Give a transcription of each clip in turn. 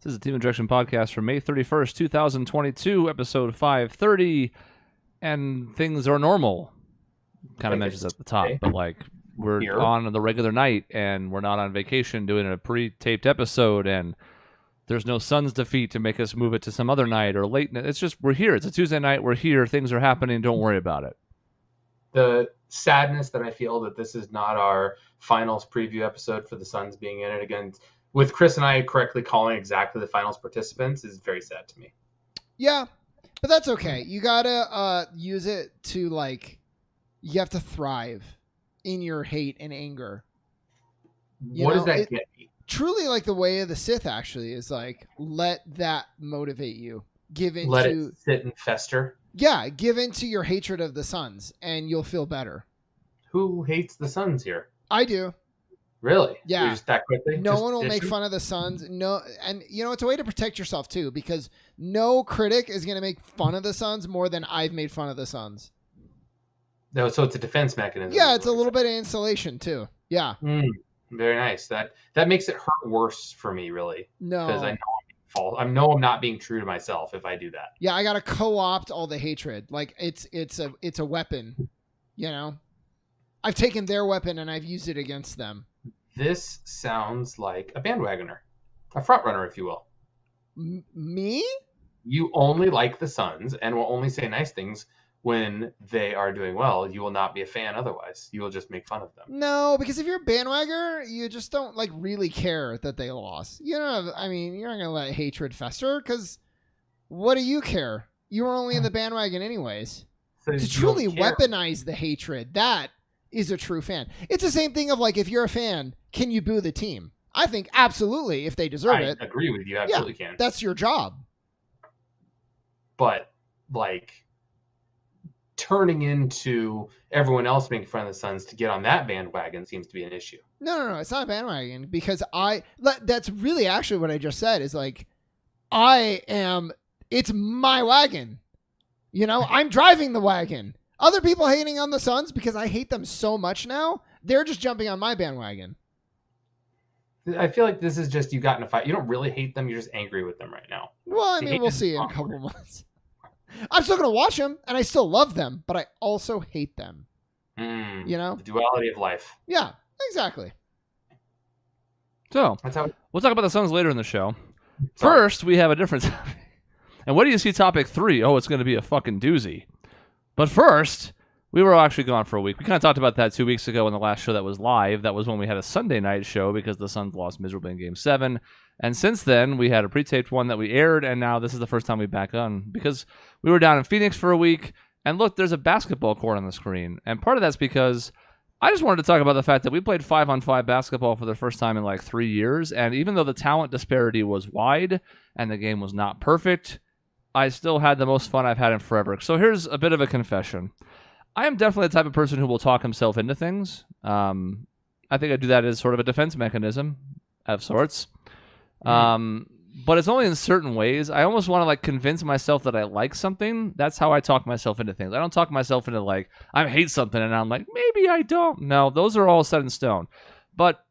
This is the Team Objection Podcast for May 31st, 2022, episode 530, and things are normal. Kind of mentions at the top, but like we're here on the regular night, and we're not on vacation doing a pre-taped episode, and there's no Suns defeat to make us move it to some other night or late. It's just we're here. It's a Tuesday night. We're here. Things are happening. Don't worry about it. The sadness that I feel that this is not our finals preview episode for the Suns being in it again, with Chris and I correctly calling exactly the finals participants, is very sad to me. Yeah, but that's okay. You gotta use it to, like, you have to thrive in your hate and anger. What does that get me? Truly, like, the way of the Sith actually is like, let that motivate you. Let it sit and fester. Yeah, give into your hatred of the Suns, and you'll feel better. Who hates the Suns here? I do. Really? Yeah. Just that quickly? No one will make fun of the Suns. No, and you know, it's a way to protect yourself too, because no critic is going to make fun of the Suns more than I've made fun of the Suns. No, so it's a defense mechanism. Yeah, it's a little bit of insulation too. Yeah. Very nice. That makes it hurt worse for me, really. No. Because I know I know I'm not being true to myself if I do that. Yeah, I got to co-opt all the hatred. Like it's a weapon, you know? I've taken their weapon and I've used it against them. This sounds like a bandwagoner, a front runner, if you will. Me? You only like the Suns and will only say nice things when they are doing well. You will not be a fan otherwise. You will just make fun of them. No, because if you're a bandwagoner, you just don't like really care that they lost. You know, I mean, you're not going to let hatred fester, because what do you care? You were only in the bandwagon anyways. So to truly weaponize the hatred, that is a true fan. It's the same thing of, like, if you're a fan, can you boo the team? I think absolutely, if they deserve it. I agree with you. Absolutely can. That's your job. But, like, turning into everyone else making fun of the Suns to get on that bandwagon seems to be an issue. No, it's not a bandwagon, because that's really actually what I just said is, like, it's my wagon. You know, I'm driving the wagon. Other people hating on the Suns because I hate them so much now, they're just jumping on my bandwagon. I feel like this is just you got in a fight. You don't really hate them. You're just angry with them right now. Well, I mean, we'll see in a couple months. I'm still going to watch them, and I still love them, but I also hate them. You know? The duality of life. Yeah, exactly. So, we'll talk about the Suns later in the show. First, we have a different topic. And what do you see topic 3? Oh, it's going to be a fucking doozy. But first, we were actually gone for a week. We kind of talked about that 2 weeks ago in the last show that was live. That was when we had a Sunday night show because the Suns lost miserably in Game 7. And since then, we had a pre-taped one that we aired, and now this is the first time we're back on because we were down in Phoenix for a week. And look, there's a basketball court on the screen. And part of that's because I just wanted to talk about the fact that we played 5-on-5 basketball for the first time in like 3 years. And even though the talent disparity was wide and the game was not perfect, I still had the most fun I've had in forever. So here's a bit of a confession. I am definitely the type of person who will talk himself into things. I think I do that as sort of a defense mechanism of sorts. But it's only in certain ways. I almost want to like convince myself that I like something. That's how I talk myself into things. I don't talk myself into like, I hate something and I'm like, maybe I don't. No, those are all set in stone. But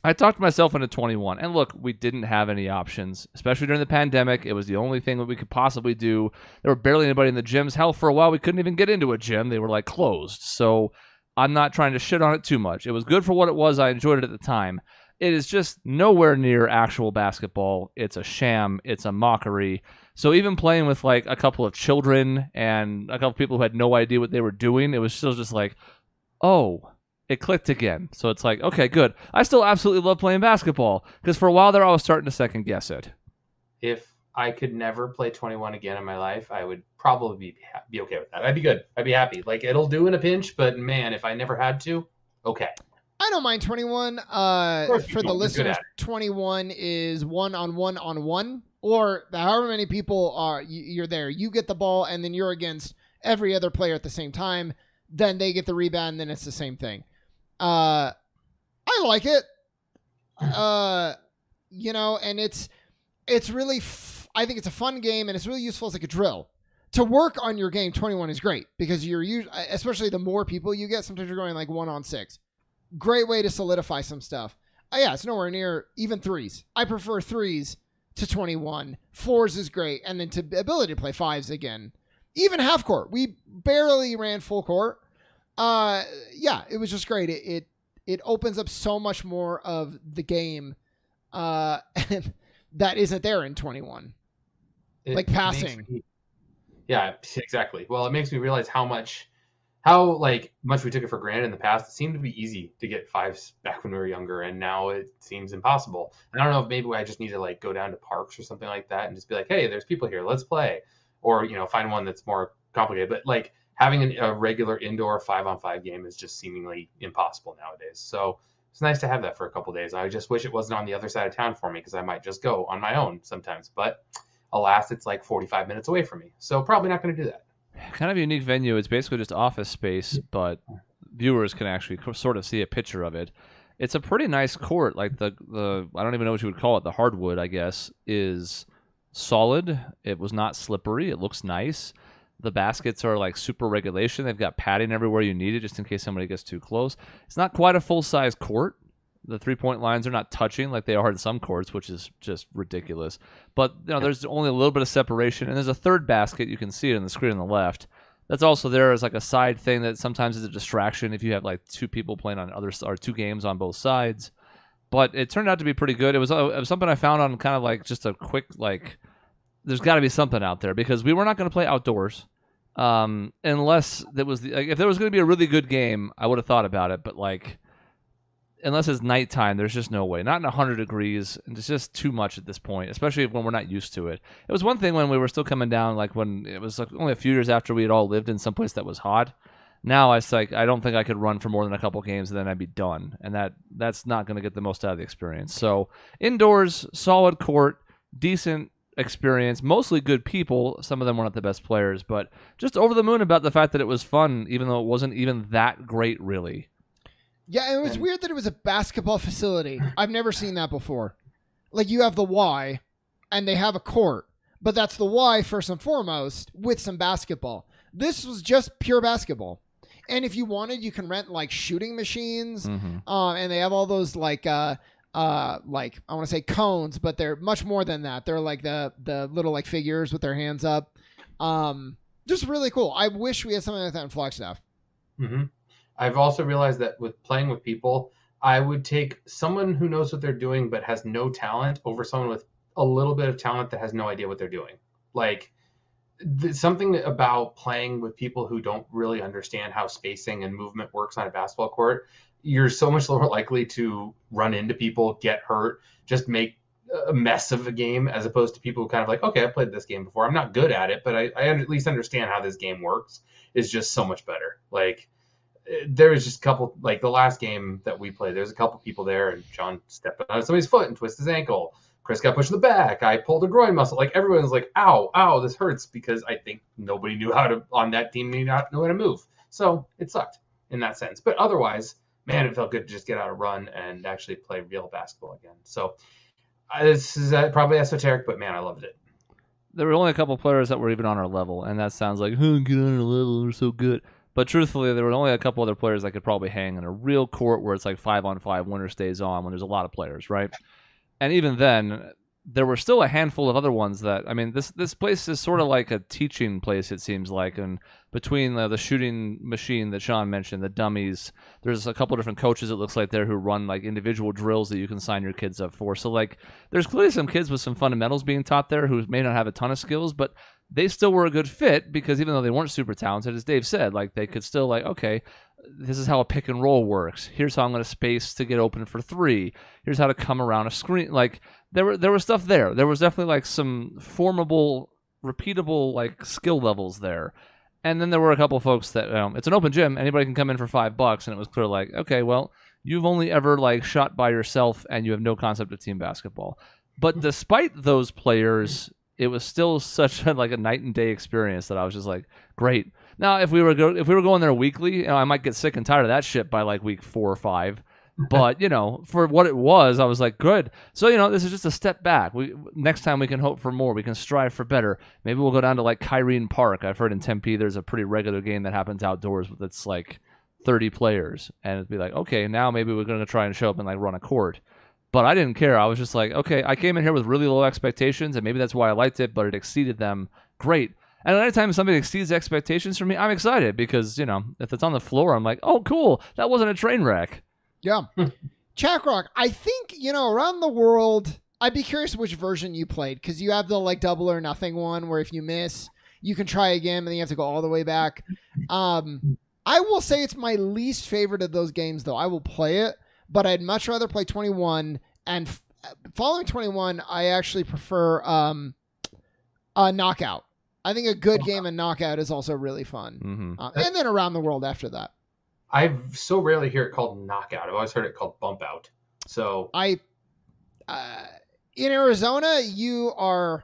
I talked myself into 21. And look, we didn't have any options, especially during the pandemic. It was the only thing that we could possibly do. There were barely anybody in the gyms. Hell, for a while, we couldn't even get into a gym. They were like closed. So I'm not trying to shit on it too much. It was good for what it was. I enjoyed it at the time. It is just nowhere near actual basketball. It's a sham. It's a mockery. So even playing with like a couple of children and a couple of people who had no idea what they were doing, it was still just like, oh, it clicked again. So it's like, okay, good. I still absolutely love playing basketball because for a while there I was starting to second guess it. If I could never play 21 again in my life, I would probably be okay with that. I'd be good. I'd be happy. Like, it'll do in a pinch, but man, if I never had to, okay. I don't mind 21. For the listeners, 21 is 1-on-1-on-1, or however many people are you're there. You get the ball, and then you're against every other player at the same time. Then they get the rebound, and then it's the same thing. I like it. You know, and it's really, I think it's a fun game, and it's really useful as like a drill. To work on your game, 21 is great because you're usually, especially the more people you get, sometimes you're going like 1-on-6. Great way to solidify some stuff. Yeah, it's nowhere near even threes. I prefer threes to 21. 4s is great. And then to ability to play 5s again. Even half court. We barely ran full court. Yeah, it was just great. It opens up so much more of the game that isn't there in 21. Like passing. Yeah, exactly. Well, it makes me realize how much we took it for granted in the past. It seemed to be easy to get 5s back when we were younger, and now it seems impossible. And I don't know if maybe I just need to like go down to parks or something like that and just be like, hey, there's people here, let's play. Or, find one that's more complicated. But like having a regular indoor 5-on-5 game is just seemingly impossible nowadays. So it's nice to have that for a couple of days. I just wish it wasn't on the other side of town for me, because I might just go on my own sometimes. But alas, it's like 45 minutes away from me. So probably not going to do that. Kind of a unique venue. It's basically just office space, but viewers can actually sort of see a picture of it. It's a pretty nice court. Like the I don't even know what you would call it. The hardwood, I guess, is solid. It was not slippery. It looks nice. The baskets are like super regulation. They've got padding everywhere you need it, just in case somebody gets too close. It's not quite a full-size court. The 3-point lines are not touching like they are in some courts, which is just ridiculous. But there's only a little bit of separation, and there's a third basket. You can see it on the screen on the left. That's also there as like a side thing that sometimes is a distraction if you have like 2 people playing on or 2 games on both sides. But it turned out to be pretty good. It was something I found on kind of like just a quick like. There's got to be something out there, because we were not going to play outdoors unless there was if there was going to be a really good game. I would have thought about it, but like. Unless it's nighttime, there's just no way. Not in 100 degrees. And it's just too much at this point, especially when we're not used to it. It was one thing when we were still coming down, like when it was like only a few years after we had all lived in some place that was hot. Now it's like I don't think I could run for more than a couple games and then I'd be done. And that's not going to get the most out of the experience. So indoors, solid court, decent experience, mostly good people. Some of them weren't the best players, but just over the moon about the fact that it was fun, even though it wasn't even that great, really. Yeah, it was weird that it was a basketball facility. I've never seen that before. Like, you have the Y, and they have a court, but that's the Y first and foremost with some basketball. This was just pure basketball. And if you wanted, you can rent, like, shooting machines, and they have all those, like I want to say cones, but they're much more than that. They're like the little, like, figures with their hands up. Just really cool. I wish we had something like that in Flagstaff. Mm-hmm. I've also realized that with playing with people, I would take someone who knows what they're doing but has no talent over someone with a little bit of talent that has no idea what they're doing. Like, something about playing with people who don't really understand how spacing and movement works on a basketball court, you're so much more likely to run into people, get hurt, just make a mess of a game, as opposed to people who kind of like, okay, I've played this game before. I'm not good at it, but I at least understand how this game works, is just so much better. Like, there was just a couple, like the last game that we played, there's a couple people there, and John stepped on somebody's foot and twisted his ankle. Chris got pushed in the back. I pulled a groin muscle. Like, everyone's like, ow, this hurts, because I think nobody knew how to, on that team, not know how to move. So it sucked in that sense. But otherwise, man, it felt good to just get out a run and actually play real basketball again. So this is probably esoteric, but man, I loved it. There were only a couple players that were even on our level, and that sounds like, get on our level, we're so good. But truthfully, there were only a couple other players that could probably hang in a real court where it's like 5-on-5, winner stays on, when there's a lot of players, right? And even then, there were still a handful of other ones that, I mean, this place is sort of like a teaching place, it seems like. And between the shooting machine that Sean mentioned, the dummies, there's a couple different coaches, it looks like, there who run like individual drills that you can sign your kids up for. So like, there's clearly some kids with some fundamentals being taught there who may not have a ton of skills, but they still were a good fit, because even though they weren't super talented, as Dave said, like, they could still, like, okay, this is how a pick and roll works. Here's how I'm going to space to get open for 3. Here's how to come around a screen. Like, there was stuff there. There was definitely like some formable, repeatable like skill levels there. And then there were a couple of folks that it's an open gym. Anybody can come in for $5, and it was clear like, okay, well, you've only ever like shot by yourself, and you have no concept of team basketball. But despite those players, it was still such a night and day experience that I was just like, great. Now, if we were going there weekly, I might get sick and tired of that shit by like week 4 or 5. But for what it was, I was like, good. So this is just a step back. Next time we can hope for more. We can strive for better. Maybe we'll go down to like Kyrene Park. I've heard in Tempe there's a pretty regular game that happens outdoors that's like 30 players, and it'd be like, okay, now maybe we're going to try and show up and like run a court. But I didn't care. I was just like, okay, I came in here with really low expectations, and maybe that's why I liked it, but it exceeded them. Great. And anytime somebody exceeds expectations for me, I'm excited because, you know, if it's on the floor, I'm like, oh, cool. That wasn't a train wreck. Yeah. Chakrock, I think, you know, around the world, I'd be curious which version you played because you have the like double or nothing one where if you miss, you can try again, and then you have to go all the way back. I will say it's my least favorite of those games, though. I will play it, but I'd much rather play 21. And following 21, I actually prefer Knockout. I think a good game of Knockout is also really fun. Mm-hmm. And then Around the World after that. I so rarely hear it called Knockout. I've always heard it called Bump Out. So in Arizona, you are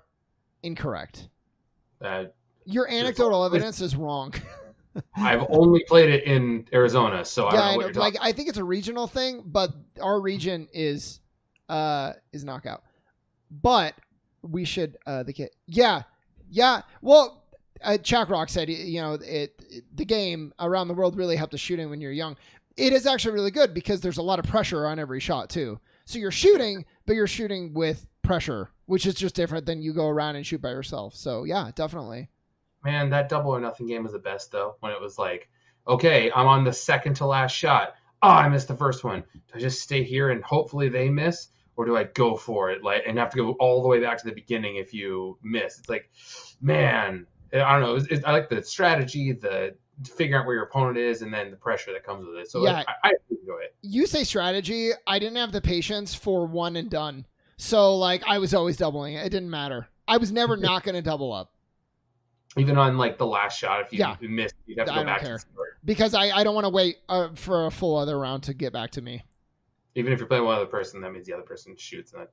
incorrect. Your anecdotal evidence is wrong. I've only played it in Arizona, so I don't know what you're talking about. I think it's a regional thing, but our region is Knockout. But we should Yeah. Well, Chakrock said, you know, the game Around the World really helped the shooting when you're young. It is actually really good because there's a lot of pressure on every shot too. So you're shooting, but you're shooting with pressure, which is just different than you go around and shoot by yourself. So yeah, definitely. Man, that double or nothing game was the best though. When it was like, okay, I'm on the second to last shot. Oh, I missed the first one. Do I just stay here and hopefully they miss? Or do I go for it and have to go all the way back to the beginning if you miss? It's like, man, I don't know. I like the strategy, the figuring out where your opponent is, and then the pressure that comes with it. So yeah, I enjoy it. You say strategy. I didn't have the patience for one and done. So like I was always doubling it. It didn't matter. I was never not going to double up. Even on like the last shot, if you missed, you'd have to go back to the start. Because I don't want to wait for a full other round to get back to me. Even if you're playing one other person, that means the other person shoots. And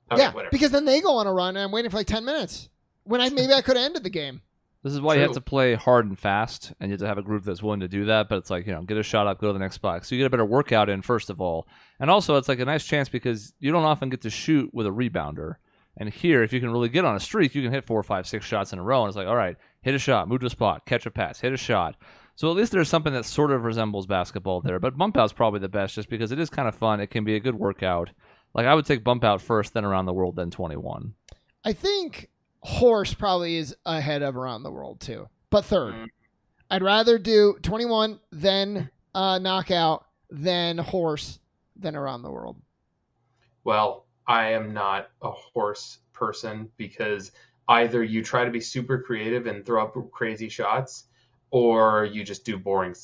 whatever. Because then they go on a run, and I'm waiting for like 10 minutes. When maybe I could have ended the game. This is why you have to play hard and fast, and you have to have a group that's willing to do that. But it's like, you know, get a shot up, go to the next spot. So you get a better workout in, first of all. And also, it's like a nice chance because you don't often get to shoot with a rebounder. And here, if you can really get on a streak, you can hit 4, 5, 6 shots in a row. And it's like, all right, hit a shot, move to a spot, catch a pass, hit a shot. So at least there's something that sort of resembles basketball there. But Bump Out's probably the best just because it is kind of fun. It can be a good workout. Like, I would take Bump Out first, then Around the World, then 21. I think Horse probably is ahead of Around the World, too. But third. I'd rather do 21, then Knockout, then Horse, then Around the World. Well, I am not a horse person because either you try to be super creative and throw up crazy shots, or you just do boring,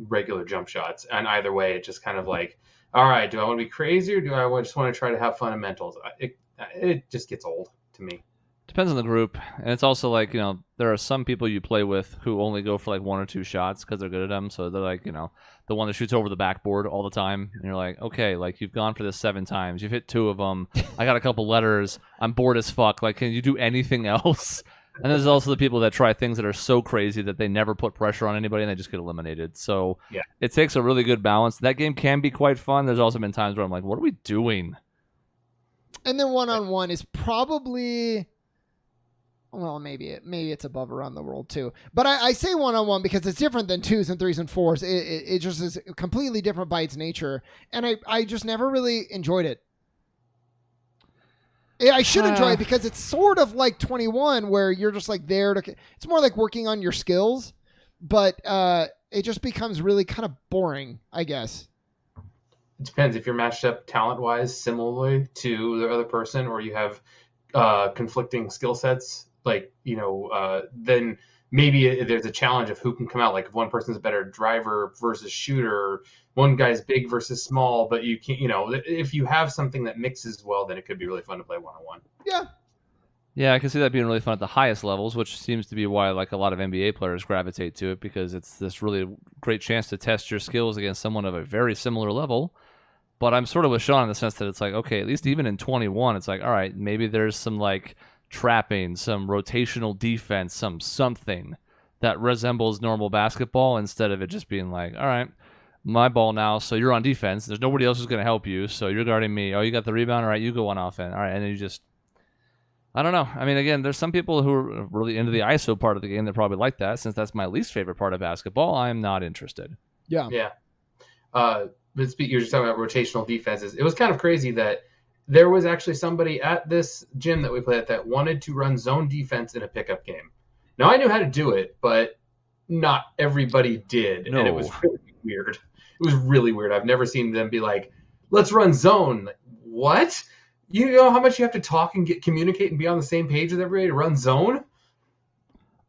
regular jump shots. And either way, it's just kind of like, all right, do I want to be crazy or do I just want to try to have fundamentals? It just gets old to me. Depends on the group. And it's also like, you know, there are some people you play with who only go for like 1 or 2 shots because they're good at them. So they're like, you know, the one that shoots over the backboard all the time. And you're like, okay, like you've gone for this 7 times. You've hit 2 of them. I got a couple letters. I'm bored as fuck. Like, can you do anything else? And there's also the people that try things that are so crazy that they never put pressure on anybody and they just get eliminated. So yeah, it takes a really good balance. That game can be quite fun. There's also been times where I'm like, what are we doing? And then one-on-one is probably, well, maybe it's above Around the World too. But I say one-on-one because it's different than 2s and 3s and 4s. It just is completely different by its nature. And I just never really enjoyed it. I should enjoy it because it's sort of like 21 where you're just like there to, it's more like working on your skills, but it just becomes really kind of boring, I guess. It depends if you're matched up talent-wise similarly to the other person, or you have conflicting skill sets, like, you know, then maybe there's a challenge of who can come out. Like if one person's a better driver versus shooter, one guy's big versus small, but you can't, you know, if you have something that mixes well, then it could be really fun to play one-on-one. Yeah. Yeah, I can see that being really fun at the highest levels, which seems to be why like a lot of NBA players gravitate to it, because it's this really great chance to test your skills against someone of a very similar level. But I'm sort of with Sean in the sense that it's like, okay, at least even in 21, it's like, all right, maybe there's some like trapping, some rotational defense, something that resembles normal basketball instead of it just being like, all right, my ball now, so you're on defense. There's nobody else who's going to help you, so you're guarding me. Oh, you got the rebound? All right, you go on offense. All right, and then you just, I don't know. I mean, again, there's some people who are really into the ISO part of the game that probably like that. Since that's my least favorite part of basketball, I'm not interested. Yeah. Yeah. But you were just talking about rotational defenses. It was kind of crazy that there was actually somebody at this gym that we played at that wanted to run zone defense in a pickup game. Now, I knew how to do it, but not everybody did. No. And it was really weird. It was really weird. I've never seen them be like, let's run zone. Like, what? You know how much you have to talk and communicate and be on the same page with everybody to run zone?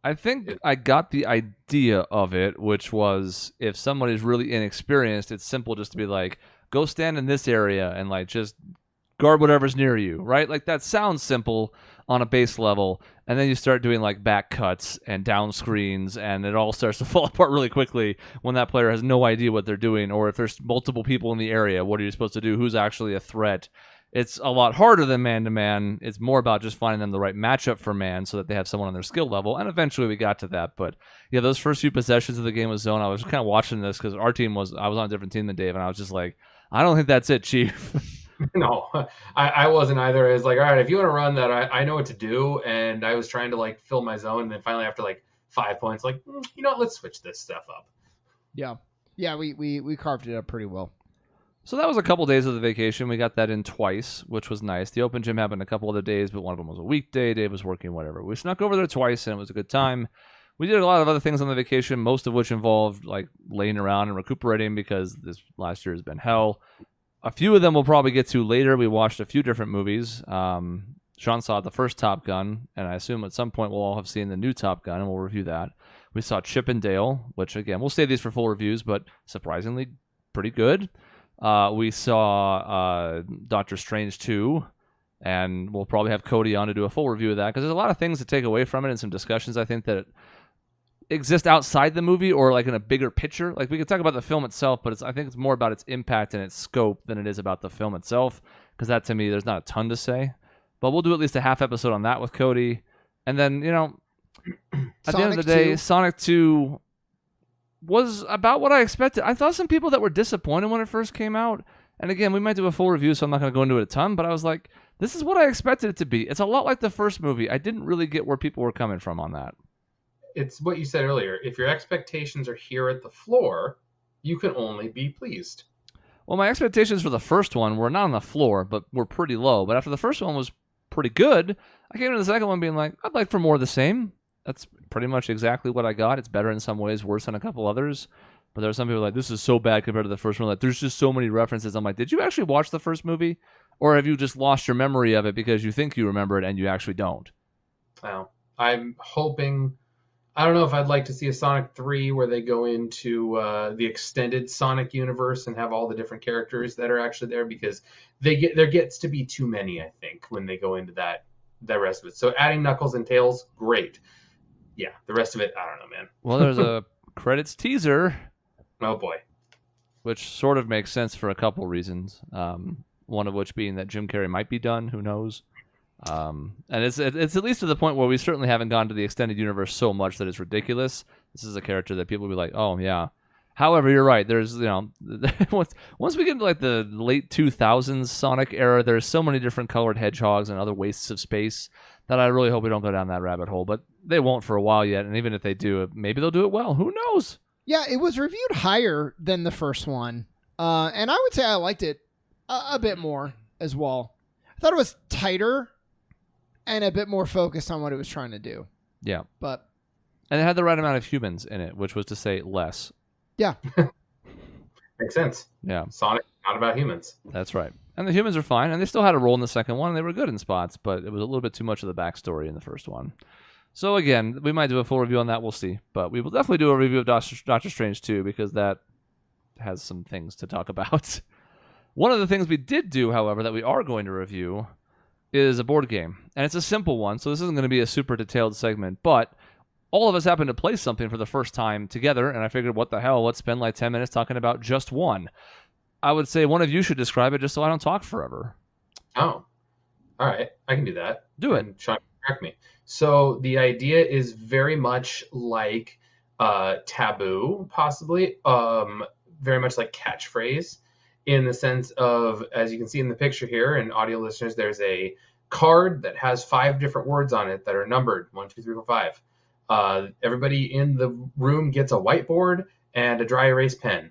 I think I got the idea of it, which was if somebody's really inexperienced, it's simple just to be like, go stand in this area and like just guard whatever's near you, right? Like that sounds simple on a base level, and then you start doing like back cuts and down screens, and it all starts to fall apart really quickly when that player has no idea what they're doing, or if there's multiple people in the area, what are you supposed to do? Who's actually a threat? It's a lot harder than man-to-man. It's more about just finding them the right matchup for man so that they have someone on their skill level, and eventually we got to that. But yeah, those first few possessions of the game with zone, I was kind of watching this because I was on a different team than Dave, and I was just like, I don't think that's it, Chief. No, I wasn't either. It was like, all right, if you want to run that, I know what to do. And I was trying to like fill my zone. And then finally after like 5 points, like, you know what, let's switch this stuff up. Yeah. Yeah, we carved it up pretty well. So that was a couple days of the vacation. We got that in twice, which was nice. The open gym happened a couple other days, but one of them was a weekday. Dave was working, whatever. We snuck over there twice, and it was a good time. We did a lot of other things on the vacation, most of which involved like laying around and recuperating because this last year has been hell. A few of them we'll probably get to later. We watched a few different movies. Sean saw the first Top Gun, and I assume at some point we'll all have seen the new Top Gun, and we'll review that. We saw Chip and Dale, which, again, we'll save these for full reviews, but surprisingly pretty good. We saw Doctor Strange 2, and we'll probably have Cody on to do a full review of that, because there's a lot of things to take away from it and some discussions, I think, that exist outside the movie or like in a bigger picture. Like we could talk about the film itself, but I think it's more about its impact and its scope than it is about the film itself, because that to me there's not a ton to say. But we'll do at least a half episode on that with Cody. And then, you know, at the end of the day, Sonic 2 was about what I expected. I thought some people that were disappointed when it first came out, and again, we might do a full review, so I'm not going to go into it a ton, but I was like, this is what I expected it to be. It's a lot like the first movie. I didn't really get where people were coming from on that. It's what you said earlier. If your expectations are here at the floor, you can only be pleased. Well, my expectations for the first one were not on the floor, but were pretty low. But after the first one was pretty good, I came to the second one being like, I'd like for more of the same. That's pretty much exactly what I got. It's better in some ways, worse than a couple others. But there are some people like, this is so bad compared to the first one. Like, there's just so many references. I'm like, did you actually watch the first movie? Or have you just lost your memory of it because you think you remember it and you actually don't? Well, I'm hoping... I don't know if I'd like to see a Sonic 3 where they go into the extended Sonic universe and have all the different characters that are actually there, because there gets to be too many, I think, when they go into the rest of it. So adding Knuckles and Tails, great. Yeah, the rest of it, I don't know, man. Well, there's a credits teaser. Oh, boy. Which sort of makes sense for a couple reasons. One of which being that Jim Carrey might be done. Who knows? And it's at least to the point where we certainly haven't gone to the extended universe so much that it's ridiculous. This is a character that people will be like, oh yeah. However, you're right. There's, you know, once we get into like the late 2000s Sonic era, there's so many different colored hedgehogs and other wastes of space that I really hope we don't go down that rabbit hole. But they won't for a while yet, and even if they do, maybe they'll do it well. Who knows? Yeah, it was reviewed higher than the first one, and I would say I liked it a bit more as well. I thought it was tighter and a bit more focused on what it was trying to do. Yeah. And it had the right amount of humans in it, which was to say less. Yeah. Makes sense. Yeah. Sonic, not about humans. That's right. And the humans are fine, and they still had a role in the second one, and they were good in spots, but it was a little bit too much of the backstory in the first one. So again, we might do a full review on that, we'll see. But we will definitely do a review of Doctor Strange 2, because that has some things to talk about. One of the things we did do, however, that we are going to review is a board game. And it's a simple one, so this isn't going to be a super detailed segment, but all of us happened to play something for the first time together, and I figured, what the hell, let's spend like 10 minutes talking about just one. I would say one of you should describe it just so I don't talk forever. Oh, all right. I can do that. Do it. And Sean, correct me. So the idea is very much like Taboo, possibly. Very much like Catchphrase, in the sense of, as you can see in the picture here, and audio listeners, there's a card that has 5 different words on it that are numbered 1, 2, 3, 4, 5. Everybody in the room gets a whiteboard and a dry erase pen.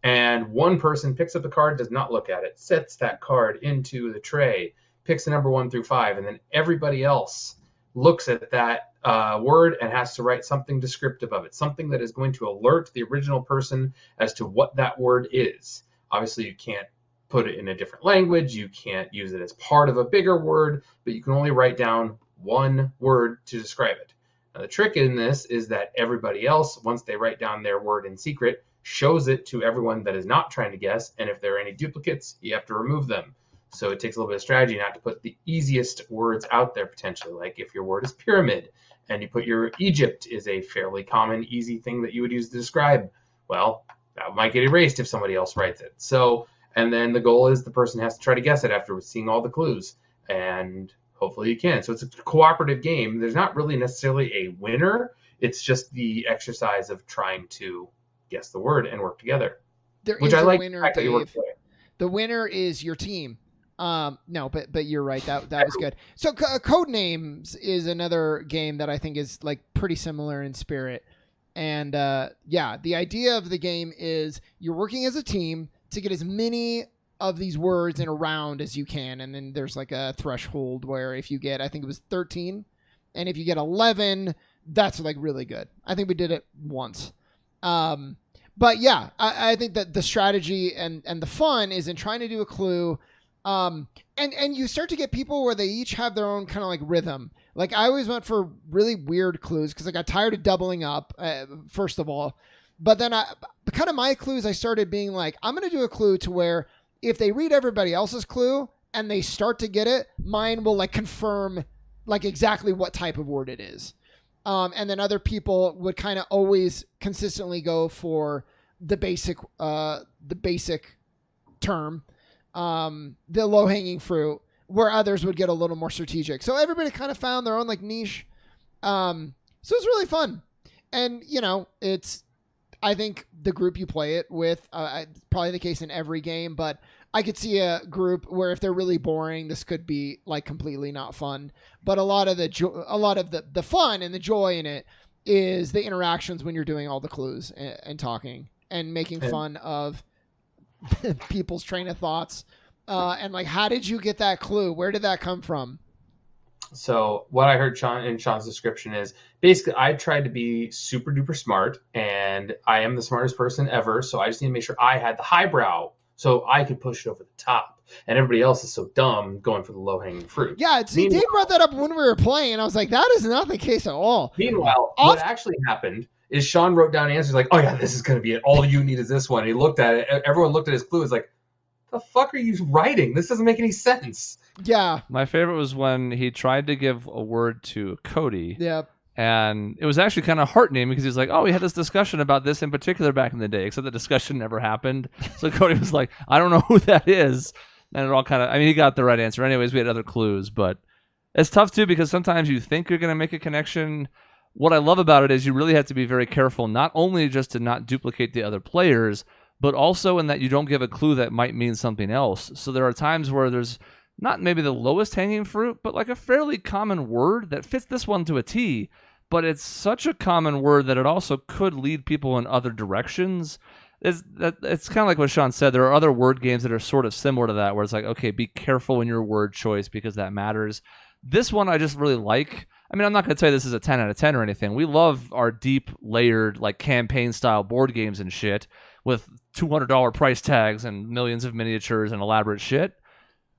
And one person picks up the card, does not look at it, sets that card into the tray, picks the number 1 through 5, and then everybody else looks at that word and has to write something descriptive of it, something that is going to alert the original person as to what that word is. Obviously, you can't put it in a different language. You can't use it as part of a bigger word, but you can only write down one word to describe it. Now, the trick in this is that everybody else, once they write down their word in secret, shows it to everyone that is not trying to guess. And if there are any duplicates, you have to remove them. So it takes a little bit of strategy not to put the easiest words out there potentially. Like if your word is pyramid and you put your Egypt is a fairly common, easy thing that you would use to describe. Well, that might get erased if somebody else writes it. So, and then the goal is the person has to try to guess it after seeing all the clues. And hopefully you can. So it's a cooperative game. There's not really necessarily a winner. It's just the exercise of trying to guess the word and work together. Which I like. Winner, Dave. The winner is your team. No, but you're right. That was good. So Codenames is another game that I think is like pretty similar in spirit. And the idea of the game is you're working as a team to get as many of these words in a round as you can. And then there's like a threshold where if you get, I think it was 13, and if you get 11, that's like really good. I think we did it once. But yeah, I think that the strategy and the fun is in trying to do a clue. And you start to get people where they each have their own kind of like rhythm. Like I always went for really weird clues because I got tired of doubling up, first of all. But then kind of my clues, I started being like, I'm going to do a clue to where if they read everybody else's clue and they start to get it, mine will like confirm like exactly what type of word it is. And then other people would kind of always consistently go for the basic term, the low hanging fruit, where others would get a little more strategic. So everybody kind of found their own like niche. So it's really fun. And I think the group you play it with, probably the case in every game, but I could see a group where if they're really boring, this could be like completely not fun. But a lot of the fun and the joy in it is the interactions when you're doing all the clues and talking and making fun of people's train of thoughts. And like, how did you get that clue? Where did that come from? So what I heard in Sean's description is basically I tried to be super duper smart, and I am the smartest person ever. So I just need to make sure I had the highbrow so I could push it over the top. And everybody else is so dumb going for the low hanging fruit. Yeah, Dave brought that up when we were playing, and I was like, that is not the case at all. Meanwhile, what actually happened is Sean wrote down answers like, oh yeah, this is going to be it. All you need is this one. And he looked at it. Everyone looked at his clue. It's like, the fuck are you writing? This doesn't make any sense. Yeah. My favorite was when he tried to give a word to Cody. Yep. And it was actually kind of heartening because he was like, oh, we had this discussion about this in particular back in the day, except the discussion never happened. So Cody was like, I don't know who that is. And it all kind of, I mean, he got the right answer. Anyways, we had other clues, but it's tough too because sometimes you think you're going to make a connection. What I love about it is you really have to be very careful, not only just to not duplicate the other players, but also in that you don't give a clue that might mean something else. So there are times where there's not maybe the lowest hanging fruit, but like a fairly common word that fits this one to a T, but it's such a common word that it also could lead people in other directions. It's kind of like what Sean said. There are other word games that are sort of similar to that, where it's like, okay, be careful in your word choice because that matters. This one I just really like. I mean, I'm not going to tell you this is a 10 out of 10 or anything. We love our deep, layered, like campaign-style board games and shit with $200 price tags and millions of miniatures and elaborate shit.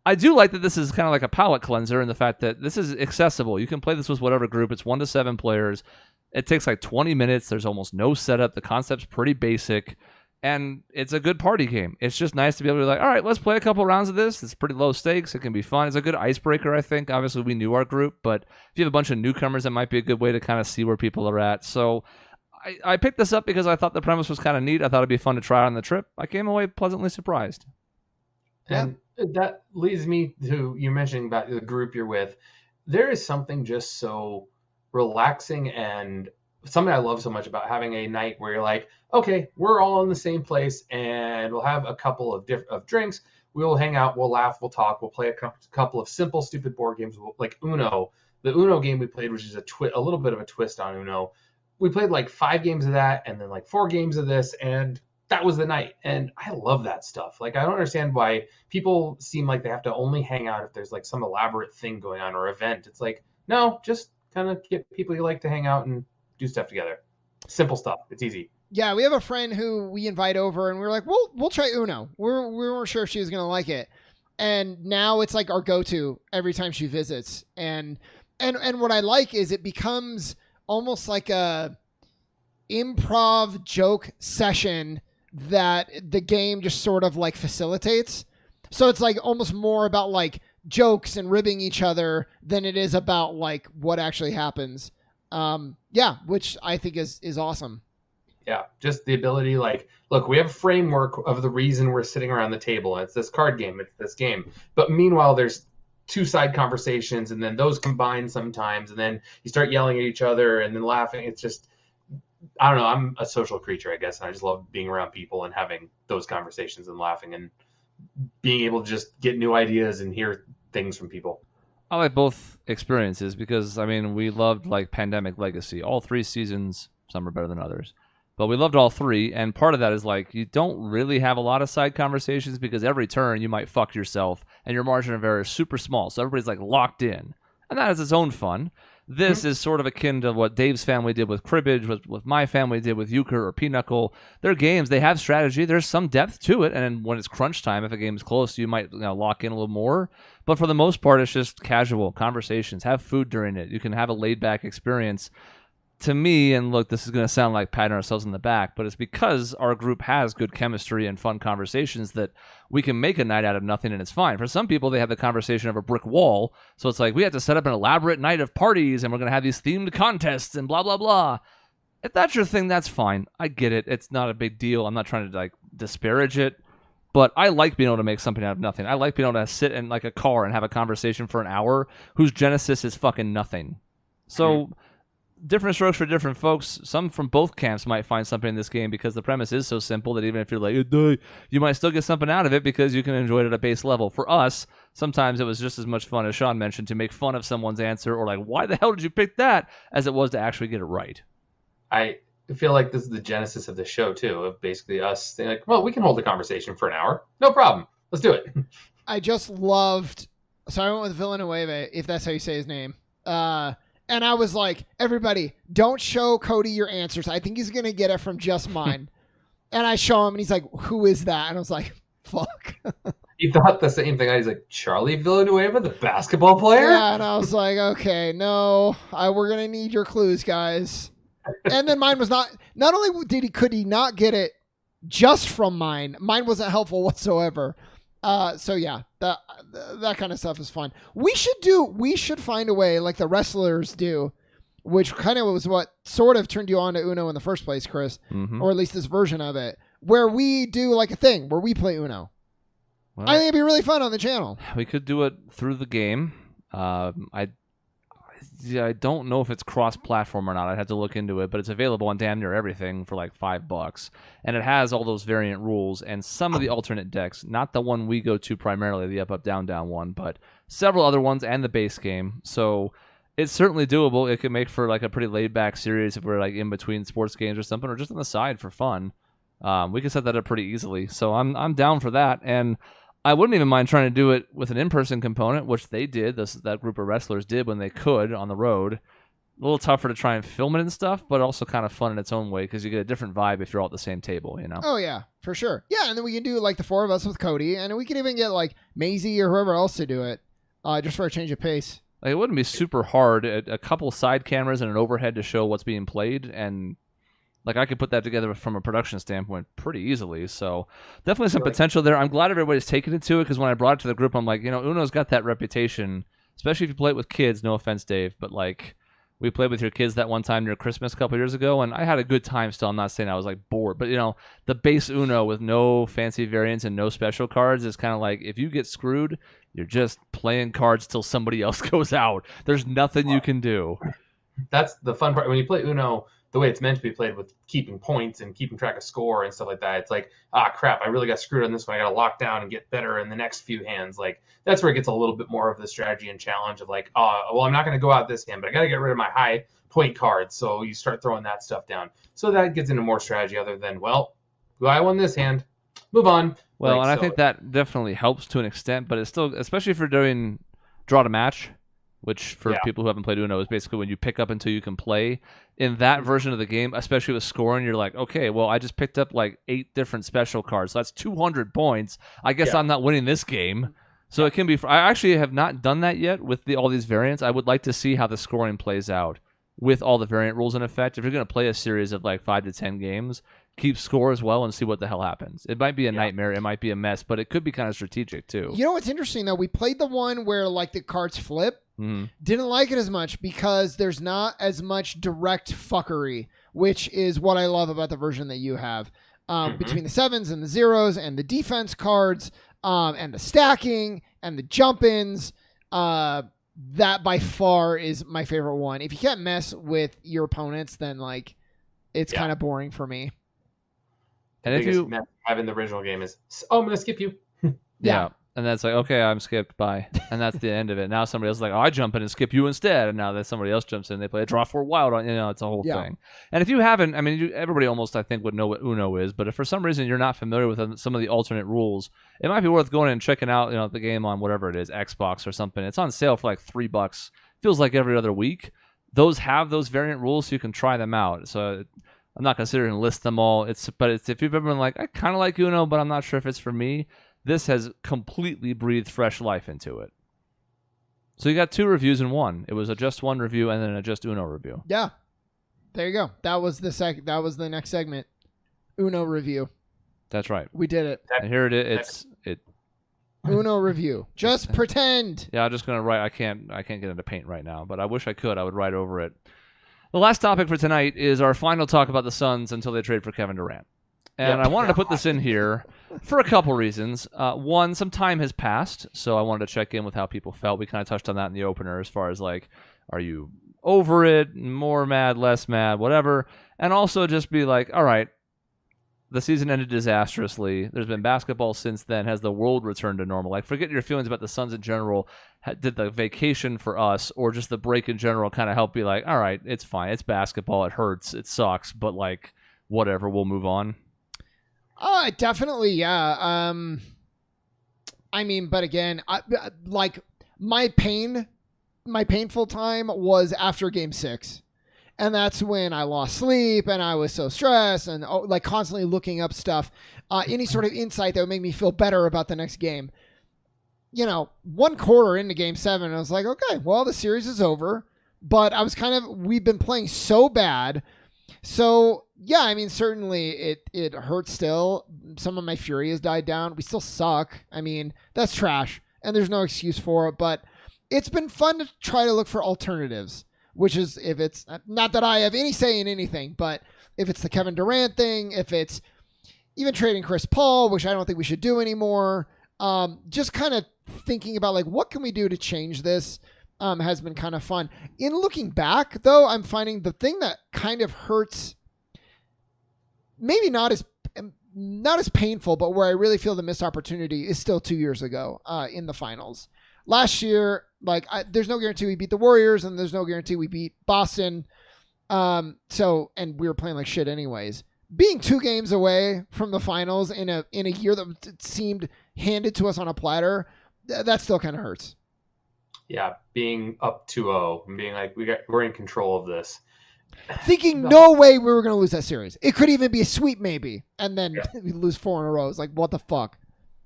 I do like that this is kind of like a palate cleanser in the fact that this is accessible. You can play this with whatever group. It's 1 to 7 players. It takes like 20 minutes. There's almost no setup. The concept's pretty basic. And it's a good party game. It's just nice to be able to be like, all right, let's play a couple rounds of this. It's pretty low stakes. It can be fun. It's a good icebreaker, I think. Obviously, we knew our group, but if you have a bunch of newcomers, that might be a good way to kind of see where people are at. So I picked this up because I thought the premise was kind of neat. I thought it'd be fun to try on the trip. I came away pleasantly surprised. And that leads me to you mentioning about the group you're with. There is something just so relaxing and something I love so much about having a night where you're like, okay, we're all in the same place and we'll have a couple of drinks. We'll hang out. We'll laugh. We'll talk. We'll play a couple of simple, stupid board games like Uno. The Uno game we played, which is a little bit of a twist on Uno. We played like 5 games of that and then like 4 games of this. And that was the night. And I love that stuff. Like, I don't understand why people seem like they have to only hang out if there's like some elaborate thing going on or event. It's like, no, just kind of get people you like to hang out and do stuff together. Simple stuff. It's easy. Yeah, we have a friend who we invite over, and we're like, we'll try Uno. We weren't sure if she was gonna like it, and now it's like our go-to every time she visits. And what I like is it becomes almost like a improv joke session that the game just sort of like facilitates. So it's like almost more about like jokes and ribbing each other than it is about like what actually happens. Which I think is awesome. Yeah, just the ability, like, look, we have a framework of the reason we're sitting around the table, and it's this card game, it's this game. But meanwhile, there's two side conversations, and then those combine sometimes, and then you start yelling at each other and then laughing. It's just, I don't know, I'm a social creature, I guess, and I just love being around people and having those conversations and laughing and being able to just get new ideas and hear things from people. I like both experiences because, I mean, we loved like Pandemic Legacy. All 3 seasons, some are better than others. But we loved all 3, and part of that is like you don't really have a lot of side conversations because every turn you might fuck yourself, and your margin of error is super small, so everybody's like locked in, and that has its own fun. This is sort of akin to what Dave's family did with cribbage, what my family did with euchre or pinochle. They're games, they have strategy, there's some depth to it, and when it's crunch time, if a game's close, you might lock in a little more. But for the most part, it's just casual conversations. Have food during it. You can have a laid-back experience. To me, and look, this is going to sound like patting ourselves in the back, but it's because our group has good chemistry and fun conversations that we can make a night out of nothing, and it's fine. For some people, they have the conversation of a brick wall, so it's like, we have to set up an elaborate night of parties, and we're going to have these themed contests, and blah, blah, blah. If that's your thing, that's fine. I get it. It's not a big deal. I'm not trying to, like, disparage it, but I like being able to make something out of nothing. I like being able to sit in, like, a car and have a conversation for an hour whose genesis is fucking nothing. So... different strokes for different folks. Some from both camps might find something in this game because the premise is so simple that even if you're like, you might still get something out of it because you can enjoy it at a base level. For us, sometimes it was just as much fun, as Sean mentioned, to make fun of someone's answer or like, why the hell did you pick that, as it was to actually get it right. I feel like this is the genesis of the show, too, of basically us saying, like, well, we can hold a conversation for an hour. No problem. Let's do it. I just loved... So I went with Villanueva, if that's how you say his name. And I was like, everybody, don't show Cody your answers. I think he's going to get it from just mine. And I show him, and he's like, who is that? And I was like, fuck. You thought the same thing. I was like, Charlie Villanueva, the basketball player? Yeah, and I was like, okay, no, we're going to need your clues, guys. And then mine was not only could he not get it just from mine wasn't helpful whatsoever. So yeah, that kind of stuff is fun. We should find a way like the wrestlers do, which kind of was what sort of turned you on to Uno in the first place, Chris, or at least this version of it, where we do like a thing where we play Uno. Well, I think it'd be really fun on the channel. We could do it through the game. I don't know if it's cross-platform or not. I'd have to look into it, but it's available on damn near everything for like $5. And it has all those variant rules and some of the alternate decks, not the one we go to primarily, the up, down, down one, but several other ones and the base game. So it's certainly doable. It could make for like a pretty laid-back series if we're like in between sports games or something, or just on the side for fun. We can set that up pretty easily. So I'm down for that. And I wouldn't even mind trying to do it with an in-person component, which they did. That group of wrestlers did when they could on the road. A little tougher to try and film it and stuff, but also kind of fun in its own way because you get a different vibe if you're all at the same table, you know? Oh, yeah, for sure. Yeah, and then we can do like the 4 of us with Cody, and we can even get like Maisie or whoever else to do it just for a change of pace. Like, it wouldn't be super hard. A couple side cameras and an overhead to show what's being played, and like I could put that together from a production standpoint pretty easily. So definitely some potential there. I'm glad everybody's taken it to it because when I brought it to the group, I'm like, Uno's got that reputation, especially if you play it with kids. No offense, Dave, but like we played with your kids that one time near Christmas a couple years ago, and I had a good time still. I'm not saying I was like bored, but the base Uno with no fancy variants and no special cards is kind of like if you get screwed, you're just playing cards till somebody else goes out. There's nothing you can do. That's the fun part when you play Uno. The way it's meant to be played with keeping points and keeping track of score and stuff like that. It's like, crap, I really got screwed on this one. I got to lock down and get better in the next few hands. Like, that's where it gets a little bit more of the strategy and challenge of like, well, I'm not going to go out this hand, but I got to get rid of my high point cards. So you start throwing that stuff down. So that gets into more strategy other than, well, I won this hand. Move on. Well, and I think that definitely helps to an extent, but it's still, especially if you're doing draw to match, which for people who haven't played Uno is basically when you pick up until you can play. In that version of the game, especially with scoring, you're like, okay, well, I just picked up like 8 different special cards. So that's 200 points. I guess I'm not winning this game. So it can be. I actually have not done that yet with all these variants. I would like to see how the scoring plays out with all the variant rules in effect. If you're going to play a series of like 5 to 10 games, keep score as well and see what the hell happens. It might be a nightmare. It might be a mess, but it could be kind of strategic too. You know what's interesting though? We played the one where like the cards flip. Didn't like it as much because there's not as much direct fuckery, which is what I love about the version that you have. Between the 7s and the 0s and the defense cards and the stacking and the jump-ins, that by far is my favorite one. If you can't mess with your opponents, then like it's kind of boring for me. And if you have in the original game is, I'm going to skip you. Yeah. And that's like, okay, I'm skipped, bye. And that's the end of it. Now somebody else is like, oh, I jump in and skip you instead. And now that somebody else jumps in, they play a draw for wild on, it's a whole thing. And if you haven't, I mean, everybody almost, I think, would know what Uno is. But if for some reason you're not familiar with some of the alternate rules, it might be worth going and checking out, the game on whatever it is, Xbox or something. It's on sale for like $3. Feels like every other week. Those have those variant rules, so you can try them out. So I'm not going to sit here and list them all. But if you've ever been like, I kind of like Uno, but I'm not sure if it's for me, this has completely breathed fresh life into it. So you got 2 reviews in one. It was a Just One review and then a Just Uno review. Yeah. There you go. That was the next segment. Uno review. That's right. We did it. And here it is. It's Uno review. Just pretend. Yeah, I'm just gonna write. I can't get into Paint right now, but I wish I could. I would write over it. The last topic for tonight is our final talk about the Suns until they trade for Kevin Durant. And I wanted to put this in here for a couple reasons. One, some time has passed, so I wanted to check in with how people felt. We kind of touched on that in the opener as far as like, are you over it, more mad, less mad, whatever. And also just be like, all right, the season ended disastrously. There's been basketball since then. Has the world returned to normal? Like, forget your feelings about the Suns in general. Did the vacation for us or just the break in general kind of help be like, all right, it's fine. It's basketball. It hurts. It sucks. But like, whatever, we'll move on. Definitely, yeah. I mean, but again, like my painful time was after Game 6, and that's when I lost sleep and I was so stressed and like constantly looking up stuff, any sort of insight that would make me feel better about the next game. 1 quarter into Game 7, I was like, okay, well, the series is over, but we've been playing so bad, so. Yeah, I mean, certainly it hurts still. Some of my fury has died down. We still suck. I mean, that's trash, and there's no excuse for it, but it's been fun to try to look for alternatives, which is if it's, not that I have any say in anything, but if it's the Kevin Durant thing, if it's even trading Chris Paul, which I don't think we should do anymore, just kind of thinking about, like, what can we do to change this has been kind of fun. In looking back, though, I'm finding the thing that kind of hurts, maybe not as painful, but where I really feel the missed opportunity is still 2 years ago in the finals. Last year, like there's no guarantee we beat the Warriors, and there's no guarantee we beat Boston. And we were playing like shit anyways. Being 2 games away from the finals in a year that seemed handed to us on a platter, that still kind of hurts. Yeah, being up 2-0 and being like we're in control of this. Thinking no way we were going to lose that series. It could even be a sweep maybe. And then we lose 4 in a row. It's like, what the fuck?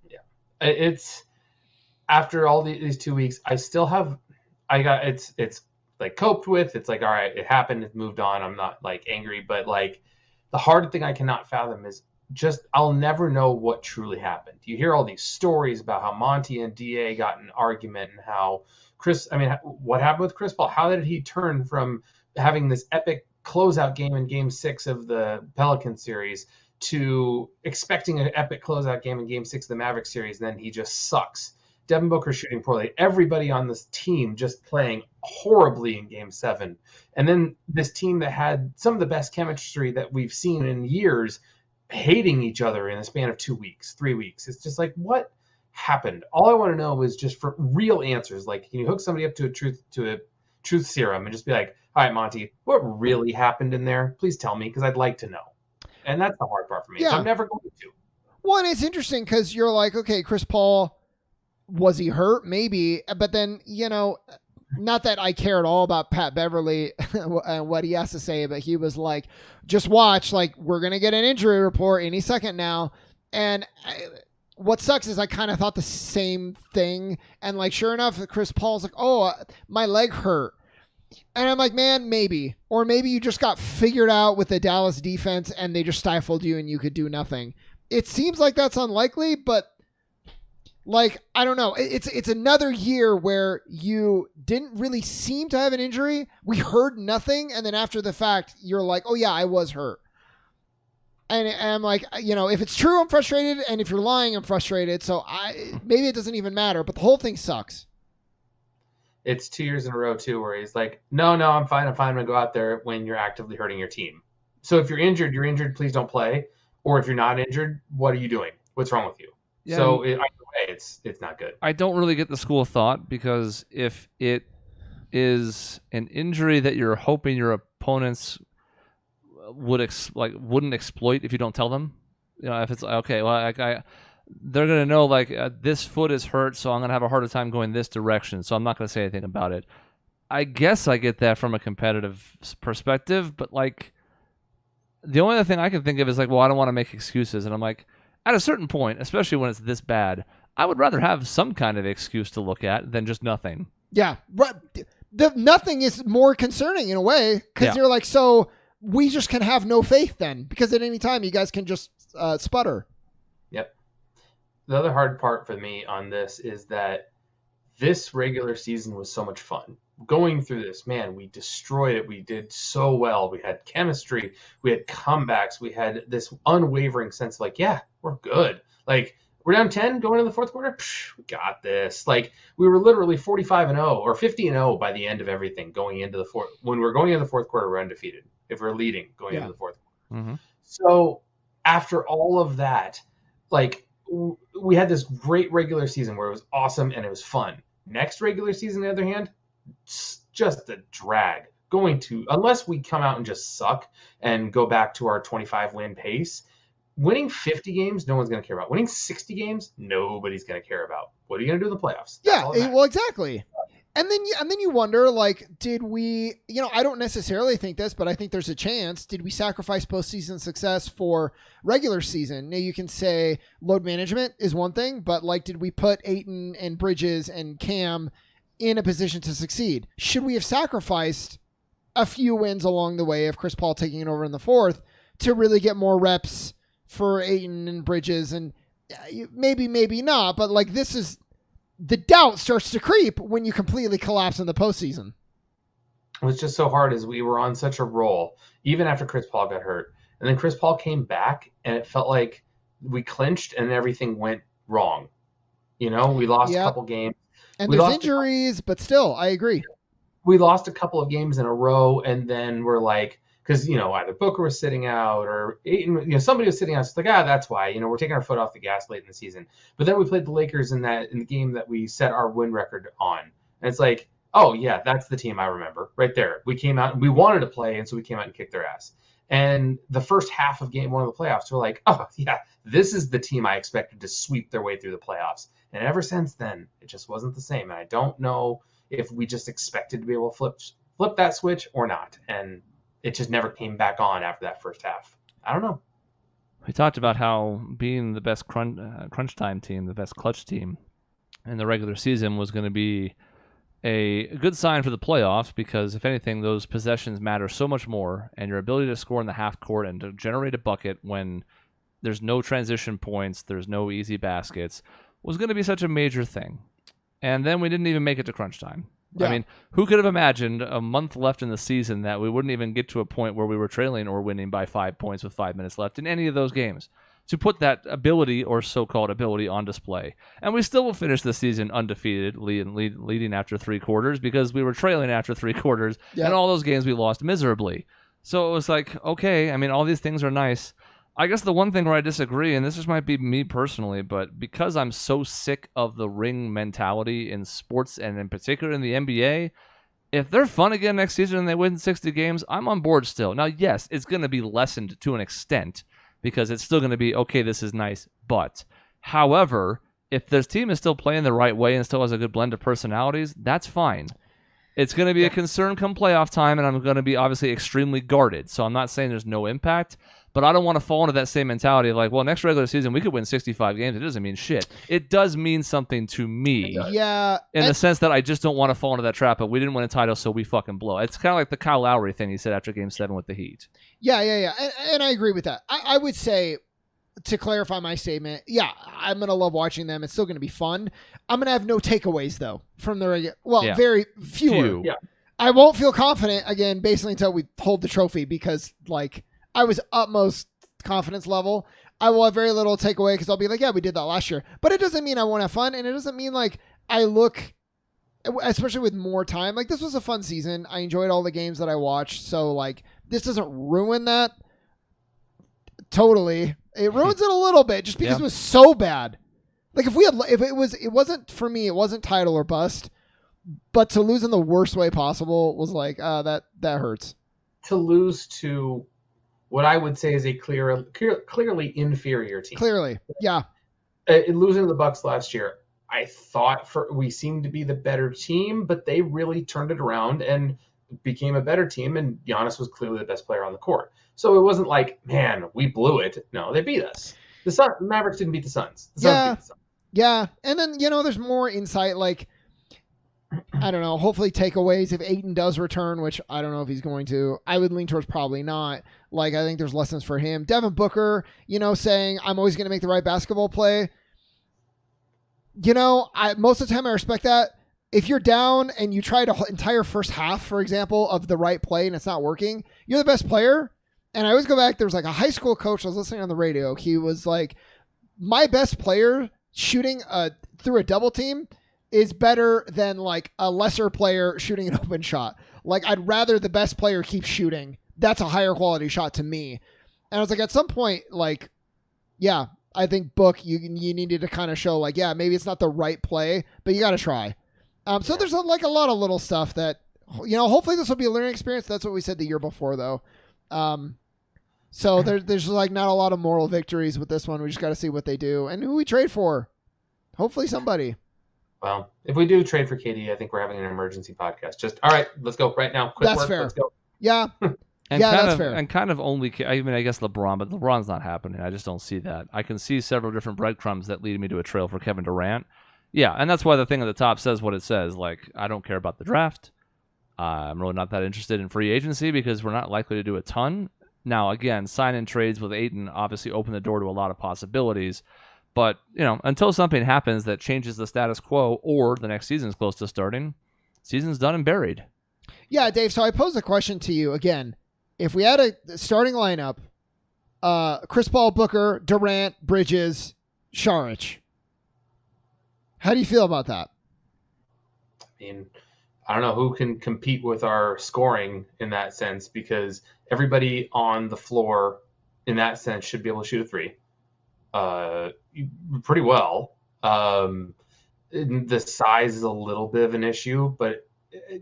Yeah. It's after all these 2 weeks, it's like coped with. It's like, all right, it happened. It moved on. I'm not like angry, but like the hard thing I cannot fathom is just, I'll never know what truly happened. You hear all these stories about how Monty and DA got in an argument and how what happened with Chris Paul? How did he turn from having this epic closeout game in Game 6 of the Pelican series to expecting an epic closeout game in Game 6 of the Maverick series, and then he just sucks. Devin Booker shooting poorly. Everybody on this team just playing horribly in Game 7. And then this team that had some of the best chemistry that we've seen in years hating each other in a span of 2 weeks, 3 weeks. It's just like, what happened? All I want to know is just for real answers. Like, can you hook somebody up to a truth serum and just be like, all right, Monty, what really happened in there? Please tell me, because I'd like to know. And that's the hard part for me. Yeah. So I'm never going to. Well, and it's interesting because you're like, okay, Chris Paul, was he hurt? Maybe. But then, not that I care at all about Pat Beverly and what he has to say, but he was like, just watch, like, we're going to get an injury report any second now. And what sucks is I kind of thought the same thing. And, like, sure enough, Chris Paul's like, oh, my leg hurt. And I'm like, man, maybe. Or maybe you just got figured out with the Dallas defense and they just stifled you and you could do nothing. It seems like that's unlikely, but like, I don't know. It's another year where you didn't really seem to have an injury. We heard nothing. And then after the fact, you're like, oh yeah, I was hurt. And I'm like, if it's true, I'm frustrated. And if you're lying, I'm frustrated. So maybe it doesn't even matter, but the whole thing sucks. It's 2 years in a row too, where he's like, no, I'm fine. I'm going to go out there when you're actively hurting your team. So if you're injured, please don't play. Or if you're not injured, what are you doing? What's wrong with you? Yeah. So either way, it's not good. I don't really get the school of thought, because if it is an injury that you're hoping your opponents wouldn't exploit if you don't tell them, if it's okay, well, they're gonna know this foot is hurt, so I'm gonna have a harder time going this direction, so I'm not gonna say anything about it. I guess I get that from a competitive perspective, but the only other thing I can think of is well, I don't want to make excuses, and I'm like, at a certain point, especially when it's this bad, I would rather have some kind of excuse to look at than just nothing. Yeah, but the nothing is more concerning in a way, because you're like, so we just can have no faith then, because at any time you guys can just sputter. Yep. The other hard part for me on this is that this regular season was so much fun. Going through this, man, we destroyed it. We did so well. We had chemistry. We had comebacks. We had this unwavering sense of yeah, we're good. We're down 10 going into the fourth quarter. We got this. We were literally 45-0 or 50-0 by the end of everything going into the fourth. When we're going into the fourth quarter, we're undefeated. If we're leading going into the fourth quarter. Mm-hmm. So after all of that, we had this great regular season where it was awesome and it was fun. Next regular season, on the other hand, just a drag. Unless we come out and just suck and go back to our 25 win pace, winning 50 games, no one's going to care about. Winning 60 games, nobody's going to care about. What are you going to do in the playoffs? Yeah, well, exactly. And then you wonder, did we, I don't necessarily think this, but I think there's a chance. Did we sacrifice postseason success for regular season? Now you can say load management is one thing, but did we put Ayton and Bridges and Cam in a position to succeed? Should we have sacrificed a few wins along the way of Chris Paul taking it over in the fourth to really get more reps for Ayton and Bridges? And maybe not, but this is, the doubt starts to creep when you completely collapse in the postseason. It was just so hard as we were on such a roll, even after Chris Paul got hurt. And then Chris Paul came back and it felt like we clinched and everything went wrong. We lost a couple games. And there's injuries, but still, I agree. We lost a couple of games in a row, and then we're because either Booker was sitting out or somebody was sitting out. It's that's why we're taking our foot off the gas late in the season. But then we played the Lakers in the game that we set our win record on, and it's oh yeah, that's the team I remember right there. We came out and we wanted to play, and so we came out and kicked their ass. And the first half of game one of the playoffs, we're oh yeah, this is the team I expected to sweep their way through the playoffs. And ever since then, it just wasn't the same. And I don't know if we just expected to be able to flip that switch or not. And it just never came back on after that first half. I don't know. We talked about how being the best crunch time team, the best clutch team in the regular season was going to be a good sign for the playoffs, because if anything, those possessions matter so much more, and your ability to score in the half court and to generate a bucket when there's no transition points, there's no easy baskets, was going to be such a major thing. And then we didn't even make it to crunch time. Yeah. I mean, who could have imagined a month left in the season that we wouldn't even get to a point where we were trailing or winning by 5 points with 5 minutes left in any of those games, to put that ability or so-called ability on display. And we still will finish the season undefeated, leading after 3 quarters, because we were trailing after 3 quarters, and all those games we lost miserably. So it was okay, I mean, all these things are nice. I guess the one thing where I disagree, and this just might be me personally, but because I'm so sick of the ring mentality in sports, and in particular in the NBA, if they're fun again next season and they win 60 games, I'm on board still. Now, yes, it's going to be lessened to an extent, because it's still going to be, okay, this is nice, but. However, if this team is still playing the right way and still has a good blend of personalities, that's fine. It's going to be a concern come playoff time, and I'm going to be obviously extremely guarded. So I'm not saying there's no impact, but I don't want to fall into that same mentality of like, well, next regular season we could win 65 games. It doesn't mean shit. It does mean something to me. Yeah. In the sense that I just don't want to fall into that trap of we didn't win a title, so we fucking blow. It's kind of like the Kyle Lowry thing he said after Game 7 with the Heat. Yeah. And I agree with that. I would say, to clarify my statement, yeah, I'm going to love watching them. It's still going to be fun. I'm going to have no takeaways, though, from the regular. Well, very fewer. Yeah. I won't feel confident, again, basically until we hold the trophy because, like, I was utmost confidence level. I will have very little takeaway because I'll be like, yeah, we did that last year. But it doesn't mean I won't have fun, and it doesn't mean, like, I look, especially with more time, like, this was a fun season. I enjoyed all the games that I watched, so, like, this doesn't ruin that. Totally. It ruins it a little bit just because it was so bad. Like it wasn't for me, it wasn't title or bust, but to lose in the worst way possible was like, that hurts. To lose to what I would say is a clearly inferior team. Clearly. Yeah. Losing to the Bucks last year, I thought we seemed to be the better team, but they really turned it around and became a better team, and Giannis was clearly the best player on the court. So it wasn't like, man, we blew it. No, they beat us. The Mavericks didn't beat the Suns. The Suns beat the Suns. Yeah. And then, there's more insight, like, I don't know, hopefully takeaways if Ayton does return, which I don't know if he's going to. I would lean towards probably not. Like, I think there's lessons for him. Devin Booker, saying, I'm always going to make the right basketball play. Most of the time I respect that. If you're down and you try the entire first half, for example, of the right play and it's not working, you're the best player. And I always go back, there was like a high school coach I was listening on the radio. He was like, my best player shooting through a double team is better than like a lesser player shooting an open shot. Like, I'd rather the best player keep shooting. That's a higher quality shot to me. And I was like, at some point, like, yeah, I think Book, you needed to kind of show like, yeah, maybe it's not the right play, but you got to try. So there's like a lot of little stuff that, hopefully this will be a learning experience. That's what we said the year before, though. So there's like not a lot of moral victories with this one. We just got to see what they do and who we trade for. Hopefully somebody. Well, if we do trade for KD, I think we're having an emergency podcast. Just, all right, let's go right now. Quick That's work, fair. Let's go. Yeah. That's fair. And kind of only, I mean, I guess LeBron, but LeBron's not happening. I just don't see that. I can see several different breadcrumbs that lead me to a trail for Kevin Durant. Yeah, and that's why the thing at the top says what it says. Like, I don't care about the draft. I'm really not that interested in free agency because we're not likely to do a ton. Now, again, sign-in trades with Ayton obviously open the door to a lot of possibilities. But, until something happens that changes the status quo or the next season's close to starting, season's done and buried. Yeah, Dave, so I pose a question to you. Again, if we had a starting lineup, Chris Paul, Booker, Durant, Bridges, Šarić, how do you feel about that? I mean, I don't know who can compete with our scoring in that sense because everybody on the floor in that sense should be able to shoot a three pretty well. The size is a little bit of an issue, but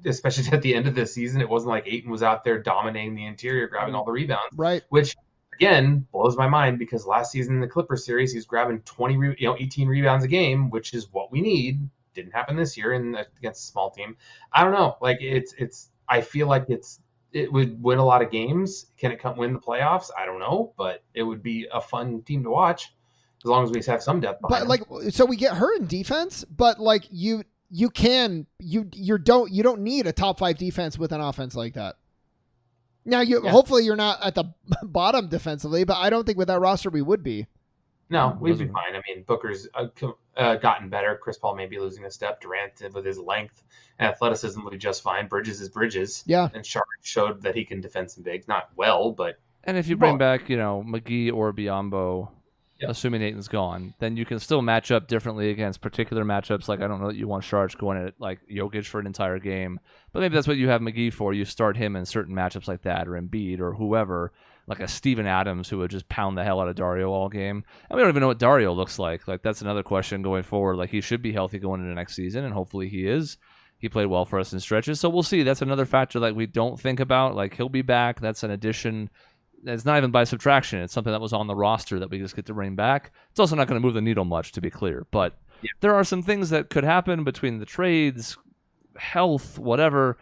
especially at the end of this season, it wasn't like Ayton was out there dominating the interior, grabbing all the rebounds. Right. Which, again, blows my mind because last season in the Clippers series, he's grabbing 18 rebounds a game, which is what we need. Didn't happen this year against a small team. I don't know. Like I feel like it would win a lot of games. Can it win the playoffs? I don't know, but it would be a fun team to watch as long as we have some depth behind them. So we get hurt in defense, but like you don't need a top 5 defense with an offense like that. Now hopefully you're not at the bottom defensively, but I don't think with that roster we would be. No, we'd be fine. I mean, Booker's gotten better. Chris Paul may be losing a step. Durant, with his length and athleticism, will be just fine. Bridges is Bridges. Yeah. And Šarić showed that he can defend some bigs. Not well, but... And if you bring back, McGee or Biyombo, assuming Ayton's gone, then you can still match up differently against particular matchups. Like, I don't know that you want Šarić going at, like, Jokic for an entire game. But maybe that's what you have McGee for. You start him in certain matchups like that, or Embiid, or whoever. Like a Steven Adams who would just pound the hell out of Dario all game. And we don't even know what Dario looks like. Like, that's another question going forward. Like, he should be healthy going into next season, and hopefully he is. He played well for us in stretches. So we'll see. That's another factor that we don't think about. Like, he'll be back. That's an addition it's not even by subtraction. It's something that was on the roster that we just get to bring back. It's also not going to move the needle much, to be clear. But there are some things that could happen between the trades, health, whatever.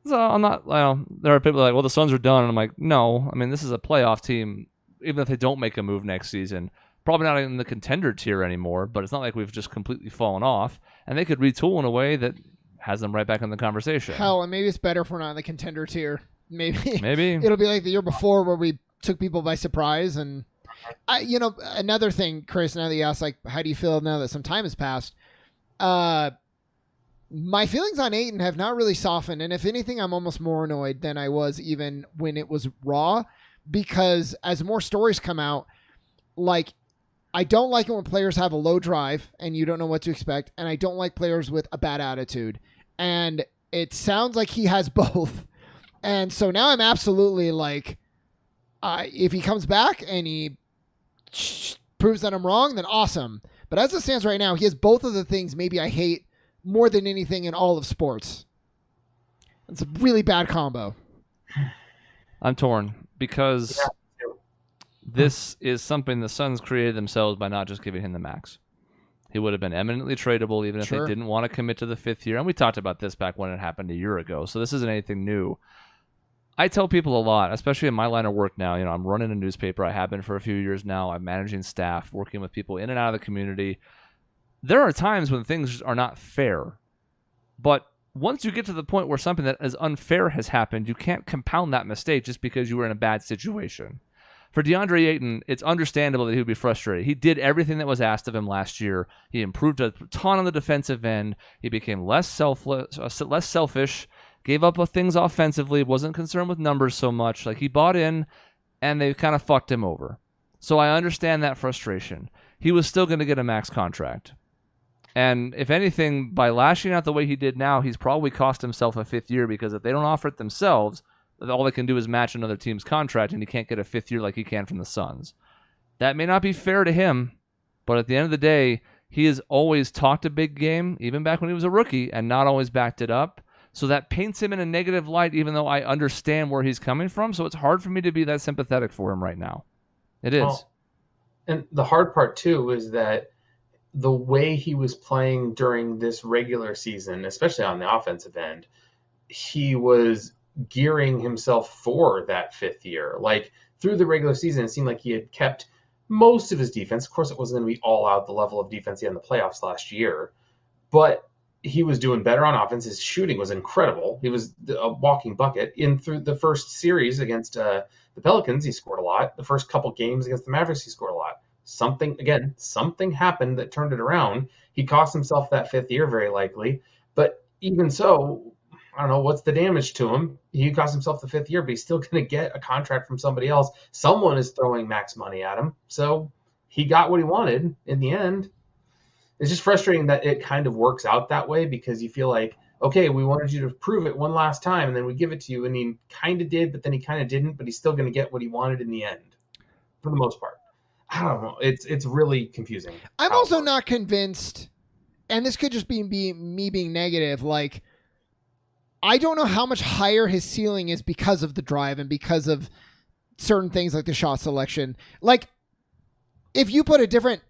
So I'm not, there are people like, well, the Suns are done. And I'm like, no. I mean, this is a playoff team. Even if they don't make a move next season, probably not in the contender tier anymore, but it's not like we've just completely fallen off. And they could retool in a way that has them right back in the conversation. Hell, and maybe it's better if we're not in the contender tier. Maybe it'll be like the year before where we took people by surprise. And another thing, Chris, now that you asked, like, how do you feel now that some time has passed? My feelings on Ayton have not really softened, and if anything, I'm almost more annoyed than I was even when it was raw, because as more stories come out, like, I don't like it when players have a low drive and you don't know what to expect, and I don't like players with a bad attitude, and it sounds like he has both. And so now I'm absolutely like, if he comes back and he proves that I'm wrong, then awesome. But as it stands right now, he has both of the things maybe I hate more than anything in all of sports. It's a really bad combo. I'm torn because this is something the Suns created themselves by not just giving him the max. He would have been eminently tradable even if they didn't want to commit to the 5th year. And we talked about this back when it happened a year ago. So this isn't anything new. I tell people a lot, especially in my line of work now. I'm running a newspaper. I have been for a few years now. I'm managing staff, working with people in and out of the community. There are times when things are not fair. But once you get to the point where something that is unfair has happened, you can't compound that mistake just because you were in a bad situation. For DeAndre Ayton, it's understandable that he would be frustrated. He did everything that was asked of him last year. He improved a ton on the defensive end. He became less selfish, gave up things offensively, wasn't concerned with numbers so much. Like, he bought in, and they kind of fucked him over. So I understand that frustration. He was still going to get a max contract. And if anything, by lashing out the way he did now, he's probably cost himself a 5th year, because if they don't offer it themselves, all they can do is match another team's contract, and he can't get a 5th year like he can from the Suns. That may not be fair to him, but at the end of the day, he has always talked a big game, even back when he was a rookie, and not always backed it up. So that paints him in a negative light, even though I understand where he's coming from. So it's hard for me to be that sympathetic for him right now. It is. Well, and the hard part, too, is that the way he was playing during this regular season, especially on the offensive end, he was gearing himself for that 5th year. Like, through the regular season, it seemed like he had kept most of his defense. Of course, it wasn't going to be all out the level of defense he had in the playoffs last year, but he was doing better on offense. His shooting was incredible. He was a walking bucket. Through the first series against the Pelicans, he scored a lot. The first couple games against the Mavericks, he scored a lot. Something happened that turned it around. He cost himself that 5th year, very likely. But even so, I don't know what's the damage to him. He cost himself the 5th year, but he's still going to get a contract from somebody else. Someone is throwing max money at him. So he got what he wanted in the end. It's just frustrating that it kind of works out that way, because you feel like, okay, we wanted you to prove it one last time, and then we give it to you, and he kind of did, but then he kind of didn't, but he's still going to get what he wanted in the end, for the most part. I don't know. It's really confusing. I'm also not convinced, and this could just be me being negative, like, I don't know how much higher his ceiling is because of the drive and because of certain things like the shot selection. Like, if you put a different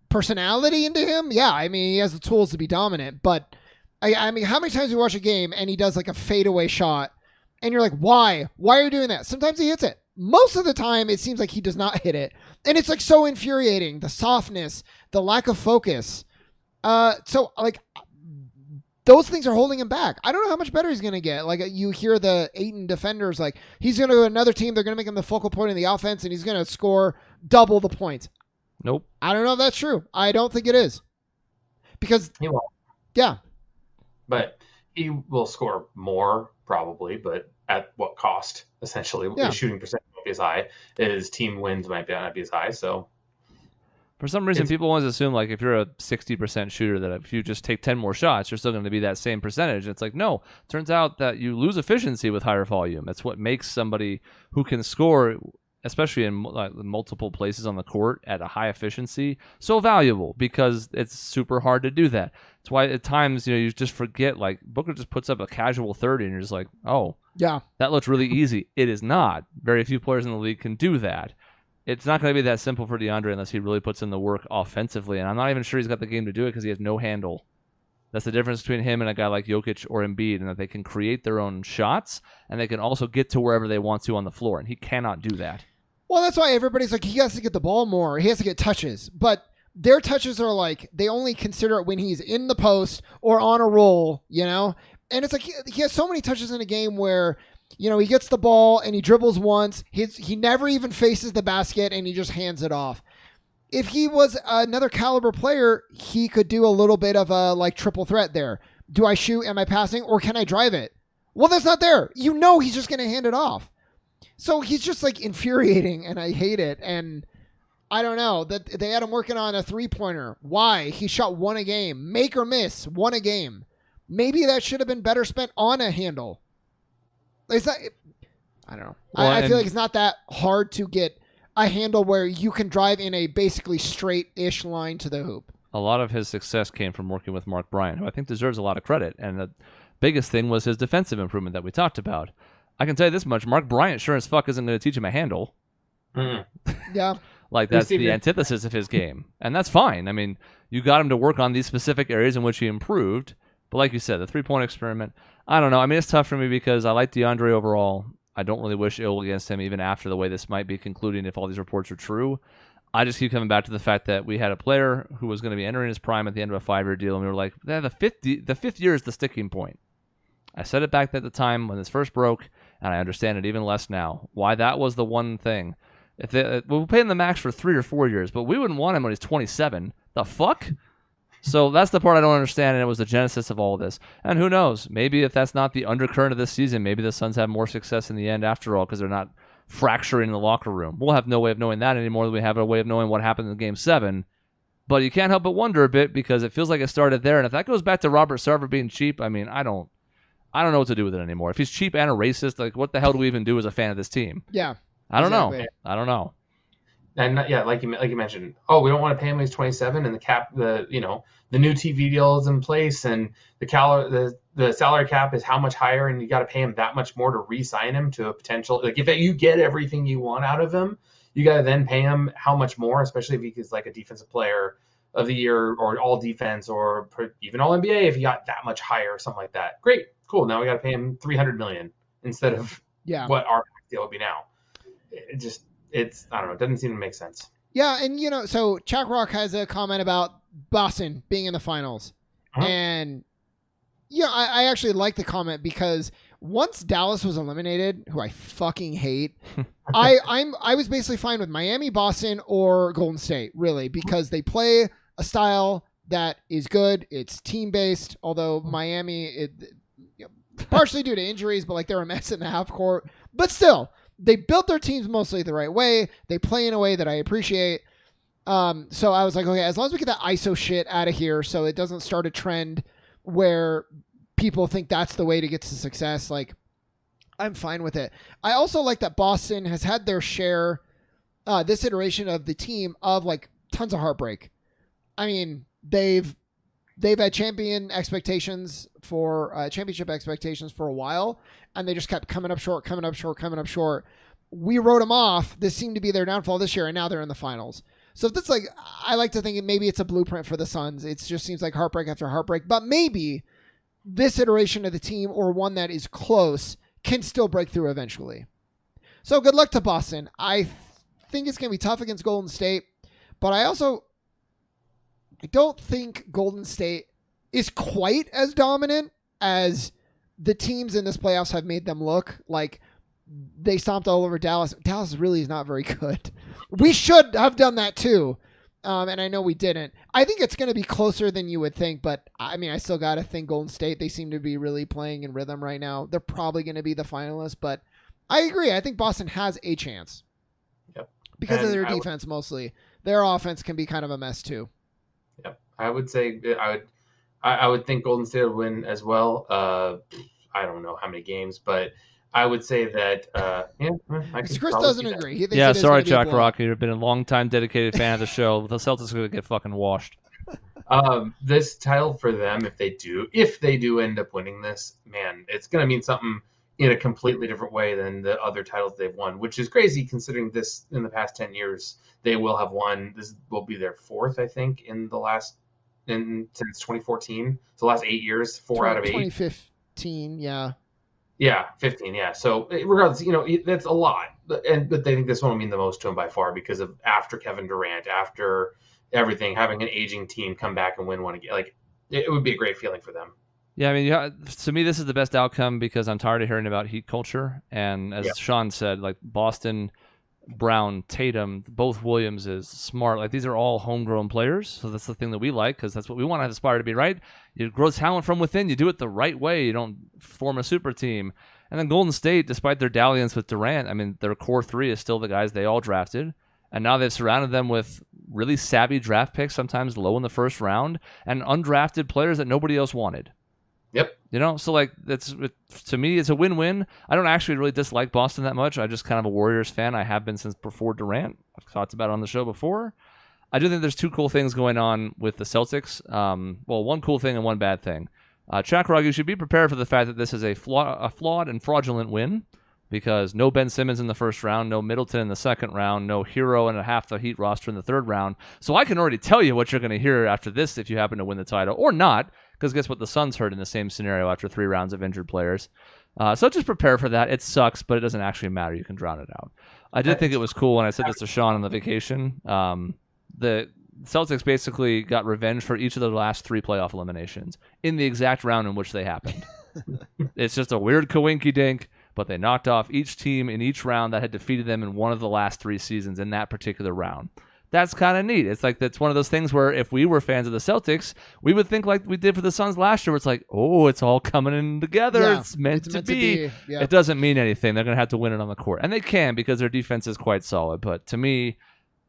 personality into him, yeah, I mean, he has the tools to be dominant, but I mean, how many times do you watch a game and he does like a fadeaway shot and you're like, why are you doing that? Sometimes he hits it. Most of the time it seems like he does not hit it, and it's like so infuriating, the softness, the lack of focus. So like, those things are holding him back. I don't know how much better he's going to get. Like, you hear the Ayton defenders, like, he's going to go to another team, they're going to make him the focal point of the offense, and he's going to score double the points. Nope. I don't know if that's true. I don't think it is. Because he won't. Yeah. But he will score more, probably, but at what cost, essentially? Yeah. His shooting percentage won't be as high. His team wins might not be as high, so... For some reason, people always assume, like, if you're a 60% shooter, that if you just take 10 more shots, you're still going to be that same percentage. It's like, no. Turns out that you lose efficiency with higher volume. That's what makes somebody who can score especially in multiple places on the court at a high efficiency, so valuable because it's super hard to do that. That's why at times, you just forget, like Booker just puts up a casual 30 and you're just like, oh, yeah, that looks really easy. It is not. Very few players in the league can do that. It's not going to be that simple for DeAndre unless he really puts in the work offensively, and I'm not even sure he's got the game to do it because he has no handle. That's the difference between him and a guy like Jokic or Embiid, and that they can create their own shots, and they can also get to wherever they want to on the floor, and he cannot do that. Well, that's why everybody's like, he has to get the ball more. He has to get touches. But their touches are like, they only consider it when he's in the post or on a roll, And it's like he has so many touches in a game where, he gets the ball and he dribbles once. He never even faces the basket and he just hands it off. If he was another caliber player, he could do a little bit of a triple threat there. Do I shoot? Am I passing? Or can I drive it? Well, that's not there. He's just going to hand it off. So he's just infuriating and I hate it. And I don't know that they had him working on a 3-pointer. Why? He shot one a game, make or miss, one a game. Maybe that should have been better spent on a handle. It's not, I don't know. Well, I feel like it's not that hard to get a handle where you can drive in a basically straight-ish line to the hoop. A lot of his success came from working with Mark Bryant, who I think deserves a lot of credit. And the biggest thing was his defensive improvement that we talked about. I can tell you this much. Mark Bryant sure as fuck isn't going to teach him a handle. Yeah. That's the antithesis of his game. And that's fine. I mean, you got him to work on these specific areas in which he improved. But like you said, the 3-point experiment, I don't know. I mean, it's tough for me because I like DeAndre overall. I don't really wish ill against him, even after the way this might be concluding if all these reports are true. I just keep coming back to the fact that we had a player who was going to be entering his prime at the end of a 5-year deal, and we were like, the fifth year is the sticking point. I said it back at the time when this first broke, and I understand it even less now, why that was the one thing. We'll pay him the max for 3 or 4 years, but we wouldn't want him when he's 27. The fuck? So that's the part I don't understand, and it was the genesis of all of this. And who knows? Maybe if that's not the undercurrent of this season, maybe the Suns have more success in the end after all because they're not fracturing in the locker room. We'll have no way of knowing that anymore than we have a way of knowing what happened in Game 7. But you can't help but wonder a bit because it feels like it started there. And if that goes back to Robert Sarver being cheap, I mean, I don't know what to do with it anymore. If he's cheap and a racist, what the hell do we even do as a fan of this team? Yeah. I don't know. And like you mentioned, we don't want to pay him when he's 27, and the cap, the new TV deal is in place, and the salary cap is how much higher, and you got to pay him that much more to re-sign him to a potential. Like if you get everything you want out of him, you got to then pay him how much more, especially if he's like a defensive player of the year or all defense or even all NBA. If he got that much higher or something like that, great, cool. Now we got to pay him $300 million instead of what our deal would be now. It's I don't know. It doesn't seem to make sense. Yeah, and so Chuck Rock has a comment about Boston being in the finals, and I actually like the comment because once Dallas was eliminated, who I fucking hate, I was basically fine with Miami, Boston, or Golden State, really, because they play a style that is good. It's team based, although Miami, partially due to injuries, but they're a mess in the half court, but still. They built their teams mostly the right way. They play in a way that I appreciate. So I was like, okay, as long as we get that ISO shit out of here so it doesn't start a trend where people think that's the way to get to success, I'm fine with it. I also like that Boston has had their share, this iteration of the team, of tons of heartbreak. I mean, they've had championship expectations for a while, and they just kept coming up short. We wrote them off. This seemed to be their downfall this year, and now they're in the finals. So if that's I like to think maybe it's a blueprint for the Suns. It just seems like heartbreak after heartbreak, but maybe this iteration of the team, or one that is close, can still break through eventually. So good luck to Boston. I think it's going to be tough against Golden State, but I don't think Golden State is quite as dominant as the teams in this playoffs have made them look. They stomped all over Dallas. Dallas really is not very good. We should have done that too. And I know we didn't. I think it's going to be closer than you would think, but I mean, I still got to think Golden State, they seem to be really playing in rhythm right now. They're probably going to be the finalists, but I agree. I think Boston has a chance. Yep. Because of their defense mostly. Their offense can be kind of a mess too. Yep. I would say I would think Golden State would win as well. I don't know how many games, but I would say that, Chris doesn't agree. He thinks sorry, Chuck Rocky. You've been a long-time dedicated fan of the show. The Celtics are going to get fucking washed. This title for them, if they do end up winning this, man, it's going to mean something in a completely different way than the other titles they've won, which is crazy considering this in the past 10 years they will have won. This will be their fourth, I think, since 2014. So the last 8 years, 4 out of 8. 2015, yeah. Yeah, 15, yeah. So regardless, that's a lot. But they think this one will mean the most to them by far because of after Kevin Durant, after everything, having an aging team come back and win one again. Like, it would be a great feeling for them. Yeah, I mean, to me, this is the best outcome because I'm tired of hearing about heat culture. And as Sean said, like Boston, Brown, Tatum, both Williams is Smart. Like, these are all homegrown players. So that's the thing that we like because that's what we want to aspire to be, right? You grow talent from within. You do it the right way. You don't form a super team. And then Golden State, despite their dalliance with Durant, I mean, their core three is still the guys they all drafted. And now they've surrounded them with really savvy draft picks, sometimes low in the first round, and undrafted players that nobody else wanted. Yep. So like to me, it's a win-win. I don't actually really dislike Boston that much. I'm just kind of a Warriors fan. I have been since before Durant. I've talked about it on the show before. I do think there's two cool things going on with the Celtics. One cool thing and one bad thing. Chuck Rock, you should be prepared for the fact that this is a flawed and fraudulent win. Because no Ben Simmons in the first round, no Middleton in the second round, no Hero and a half the Heat roster in the third round. So I can already tell you what you're going to hear after this if you happen to win the title or not, because guess what? The Suns heard in the same scenario after 3 rounds of injured players. So just prepare for that. It sucks, but it doesn't actually matter. You can drown it out. I did think it was cool when I said this to Sean on the vacation. The Celtics basically got revenge for each of the last 3 playoff eliminations in the exact round in which they happened. It's just a weird coinky-dink. But they knocked off each team in each round that had defeated them in one of the last 3 seasons in that particular round. That's kind of neat. It's like that's one of those things where if we were fans of the Celtics, we would think like we did for the Suns last year, where it's like, oh, it's all coming in together. Yeah, it's meant to be. Yeah. It doesn't mean anything. They're going to have to win it on the court. And they can because their defense is quite solid. But to me,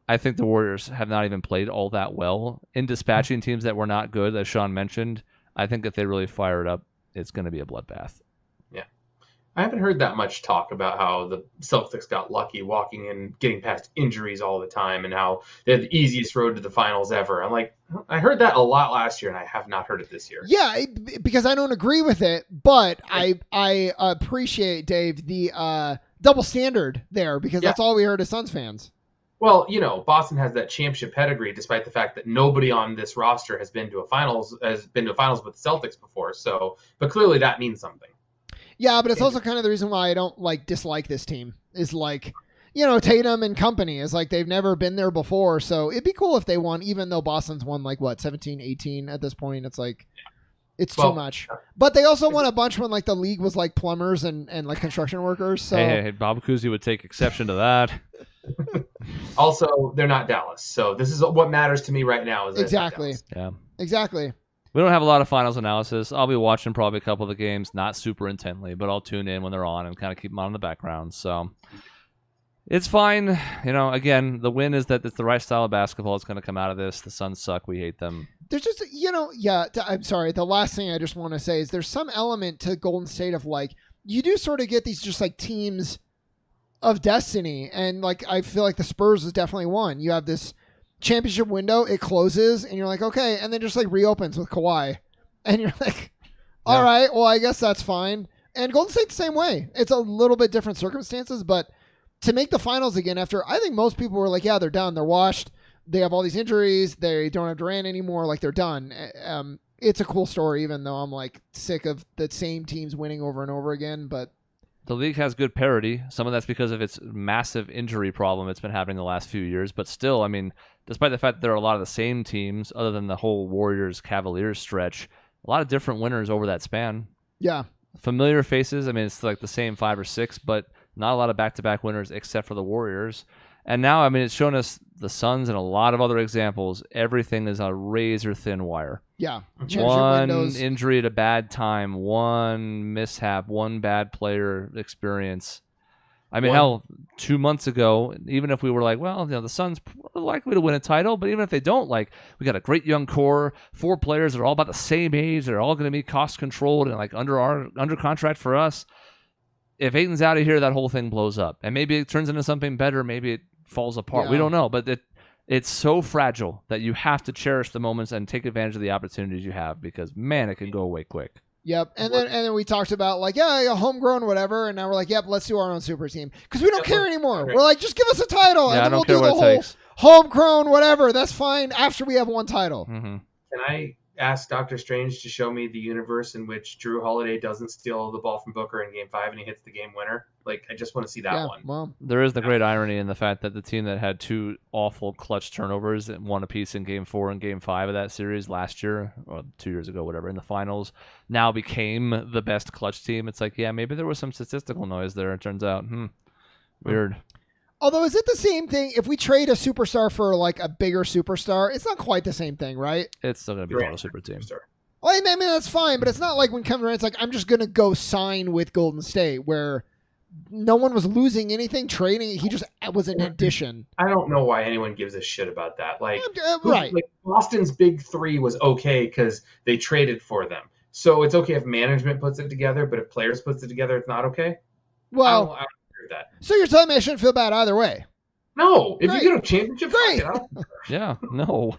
I think the Warriors have not even played all that well in dispatching teams that were not good, as Sean mentioned. I think if they really fire it up, it's going to be a bloodbath. I haven't heard that much talk about how the Celtics got lucky walking in, getting past injuries all the time, and how they had the easiest road to the finals ever. I'm like, I heard that a lot last year, and I have not heard it this year. Yeah, because I don't agree with it, but I appreciate, Dave, the double standard there, because that's all we heard as Suns fans. Well, Boston has that championship pedigree, despite the fact that nobody on this roster has been to a finals with the Celtics before. So, but clearly that means something. Yeah, but it's also kind of the reason why I don't dislike this team is Tatum and company is like they've never been there before. So it'd be cool if they won, even though Boston's won 17, 18 at this point. It's like, it's too much. But they also won a bunch when the league was plumbers and construction workers. So hey, Bob Cousy would take exception to that. Also, they're not Dallas. So this is what matters to me right now. Is exactly. Yeah. Exactly. We don't have a lot of finals analysis. I'll be watching probably a couple of the games, not super intently, but I'll tune in when they're on and kind of keep them on in the background. So it's fine. Again, the win is that it's the right style of basketball. It's going to come out of this. The Suns suck. We hate them. There's just, I'm sorry. The last thing I just want to say is there's some element to Golden State of you do sort of get these just teams of destiny. And I feel like the Spurs is definitely one. You have this championship window, it closes, and you're like, okay, and then just reopens with Kawhi, and you're like, all right, well, I guess that's fine. And Golden State the same way. It's a little bit different circumstances, but to make the finals again after, I think most people were like, yeah, they're done, they're washed, they have all these injuries, they don't have Durant anymore, they're done. It's a cool story, even though I'm sick of the same teams winning over and over again, but the league has good parity. Some of that's because of its massive injury problem it's been having the last few years. But still, I mean, despite the fact that there are a lot of the same teams, other than the whole Warriors-Cavaliers stretch, a lot of different winners over that span. Yeah. Familiar faces. I mean, it's the same 5 or 6, but not a lot of back-to-back winners except for the Warriors. And now, I mean, it's shown us the Suns and a lot of other examples. Everything is a razor-thin wire. Yeah. One injury at a bad time, one mishap, one bad player experience. I mean, hell, 2 months ago, even if we were the Suns are likely to win a title, but even if they don't, we got a great young core, 4 players that are all about the same age, they're all going to be cost-controlled and under contract for us. if Ayton's out of here, that whole thing blows up. And maybe it turns into something better. Maybe it falls apart. Yeah. We don't know. But it's so fragile that you have to cherish the moments and take advantage of the opportunities you have because, man, it can go away quick. Yep. And then we talked about like, yeah, homegrown, whatever. And now we're like, yep, let's do our own super team. Because we don't care anymore. We're like, just give us a title. Yeah, and then I don't we'll care do what the it whole takes. homegrown, whatever. That's fine after we have one title. Mm-hmm. Can I ask Doctor Strange to show me the universe in which Drew Holiday doesn't steal the ball from Booker in Game 5 and he hits the game winner? Like, I just want to see that one. Well, There is the great irony in the fact that the team that had 2 awful clutch turnovers and won a piece in Game 4 and Game 5 of that series last year, or 2 years ago, whatever, in the finals, now became the best clutch team. It's like, yeah, maybe there was some statistical noise there. It turns out, weird. although, is it the same thing if we trade a superstar for like a bigger superstar? It's not quite the same thing, right? It's still going to be called a super team. Well, I mean, that's fine, but it's not like when Kevin Durant's like, I'm just going to go sign with Golden State, where no one was losing anything, trading. He just was an addition. I don't know why anyone gives a shit about that. Like, right. Like Boston's big 3 was okay because they traded for them. So it's okay if management puts it together, but if players puts it together, it's not okay? Well, I don't agree with that. So you're telling me I shouldn't feel bad either way? No. If Great. you get a championship, Great. fuck it, I don't care. Yeah, no.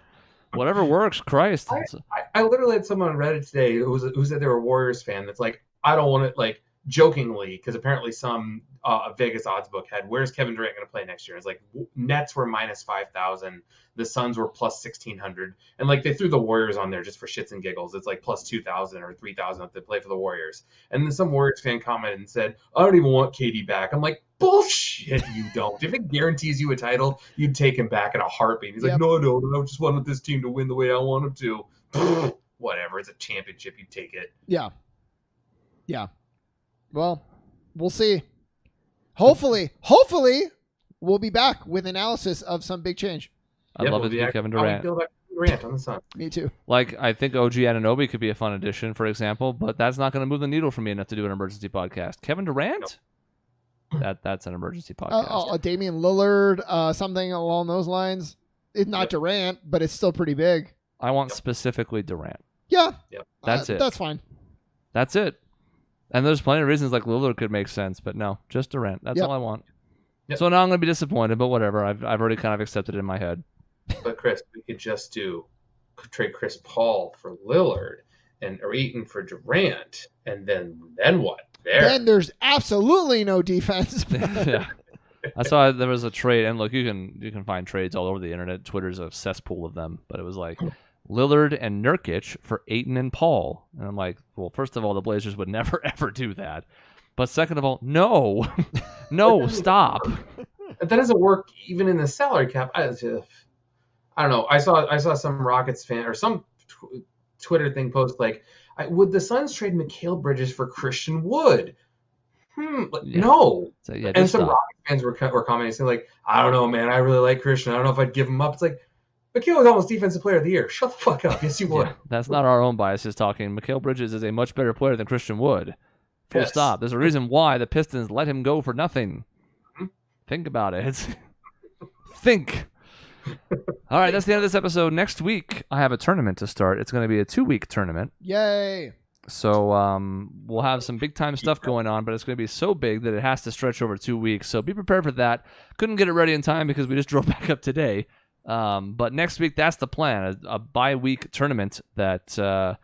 Whatever works, Christ. I literally had someone on Reddit today who said they were a Warriors fan that's like, I don't want it, like, jokingly, because apparently some Vegas odds book had, where's Kevin Durant going to play next year? It's like, Nets were minus 5,000. The Suns were plus 1,600. And, like, they threw the Warriors on there just for shits and giggles. It's like plus 2,000 or 3,000 if they play for the Warriors. And then some Warriors fan commented and said, I don't even want KD back. I'm like, bullshit, you don't. If it guarantees you a title, you'd take him back in a heartbeat. He's like, no, I just wanted this team to win the way I want them to. Whatever, it's a championship, you take it. Yeah. Well, we'll see. Hopefully, we'll be back with analysis of some big change. I'd love it to be Kevin Durant. How do you feel about Kevin Durant on the Suns? Me too. Like, I think OG Anunoby could be a fun addition, for example, but that's not going to move the needle for me enough to do an emergency podcast. Kevin Durant? Nope. That's an emergency podcast. Damian Lillard, something along those lines. It's not Durant, but it's still pretty big. I want specifically Durant. Yeah. Yep. That's it. That's fine. That's it. And there's plenty of reasons like Lillard could make sense, but no, just Durant. That's all I want. Yep. So now I'm going to be disappointed, but whatever. I've already kind of accepted it in my head. But Chris, we could just trade Chris Paul for Lillard or Eaton for Durant, and then what? Then there's absolutely no defense. Yeah. I saw there was a trade, and look, you can find trades all over the internet. Twitter's a cesspool of them, but it was like Lillard and Nurkic for Ayton and Paul. And I'm like, well, first of all, the Blazers would never, ever do that. But second of all, no. No, stop. That doesn't work even in the salary cap. I don't know. I saw some Rockets fan or some Twitter thing post like, would the Suns trade Mikal Bridges for Christian Wood? No. So, yeah, and some stop. Rockets fans were commenting saying like, I don't know, man. I really like Christian. I don't know if I'd give him up. It's like, Mikal was almost Defensive Player of the Year. Shut the fuck up. Yes, you would. Yeah, that's not our own biases talking. Mikal Bridges is a much better player than Christian Wood. Full stop. There's a reason why the Pistons let him go for nothing. Mm-hmm. Think about it. Think. All right, that's the end of this episode. Next week, I have a tournament to start. It's going to be a 2-week tournament. Yay. So we'll have some big-time stuff going on, but it's going to be so big that it has to stretch over 2 weeks. So be prepared for that. Couldn't get it ready in time because we just drove back up today. But next week, that's the plan, a bye-week tournament that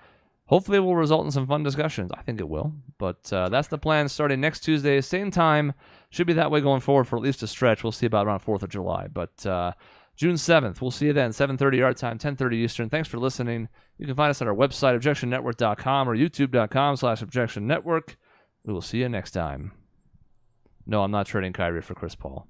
hopefully will result in some fun discussions. I think it will. But that's the plan starting next Tuesday, same time. Should be that way going forward for at least a stretch. We'll see about around 4th of July. But June 7th, we'll see you then, 7:30 our time, 10:30 Eastern. Thanks for listening. You can find us at our website, objectionnetwork.com or youtube.com/objectionnetwork. We will see you next time. No, I'm not trading Kyrie for Chris Paul.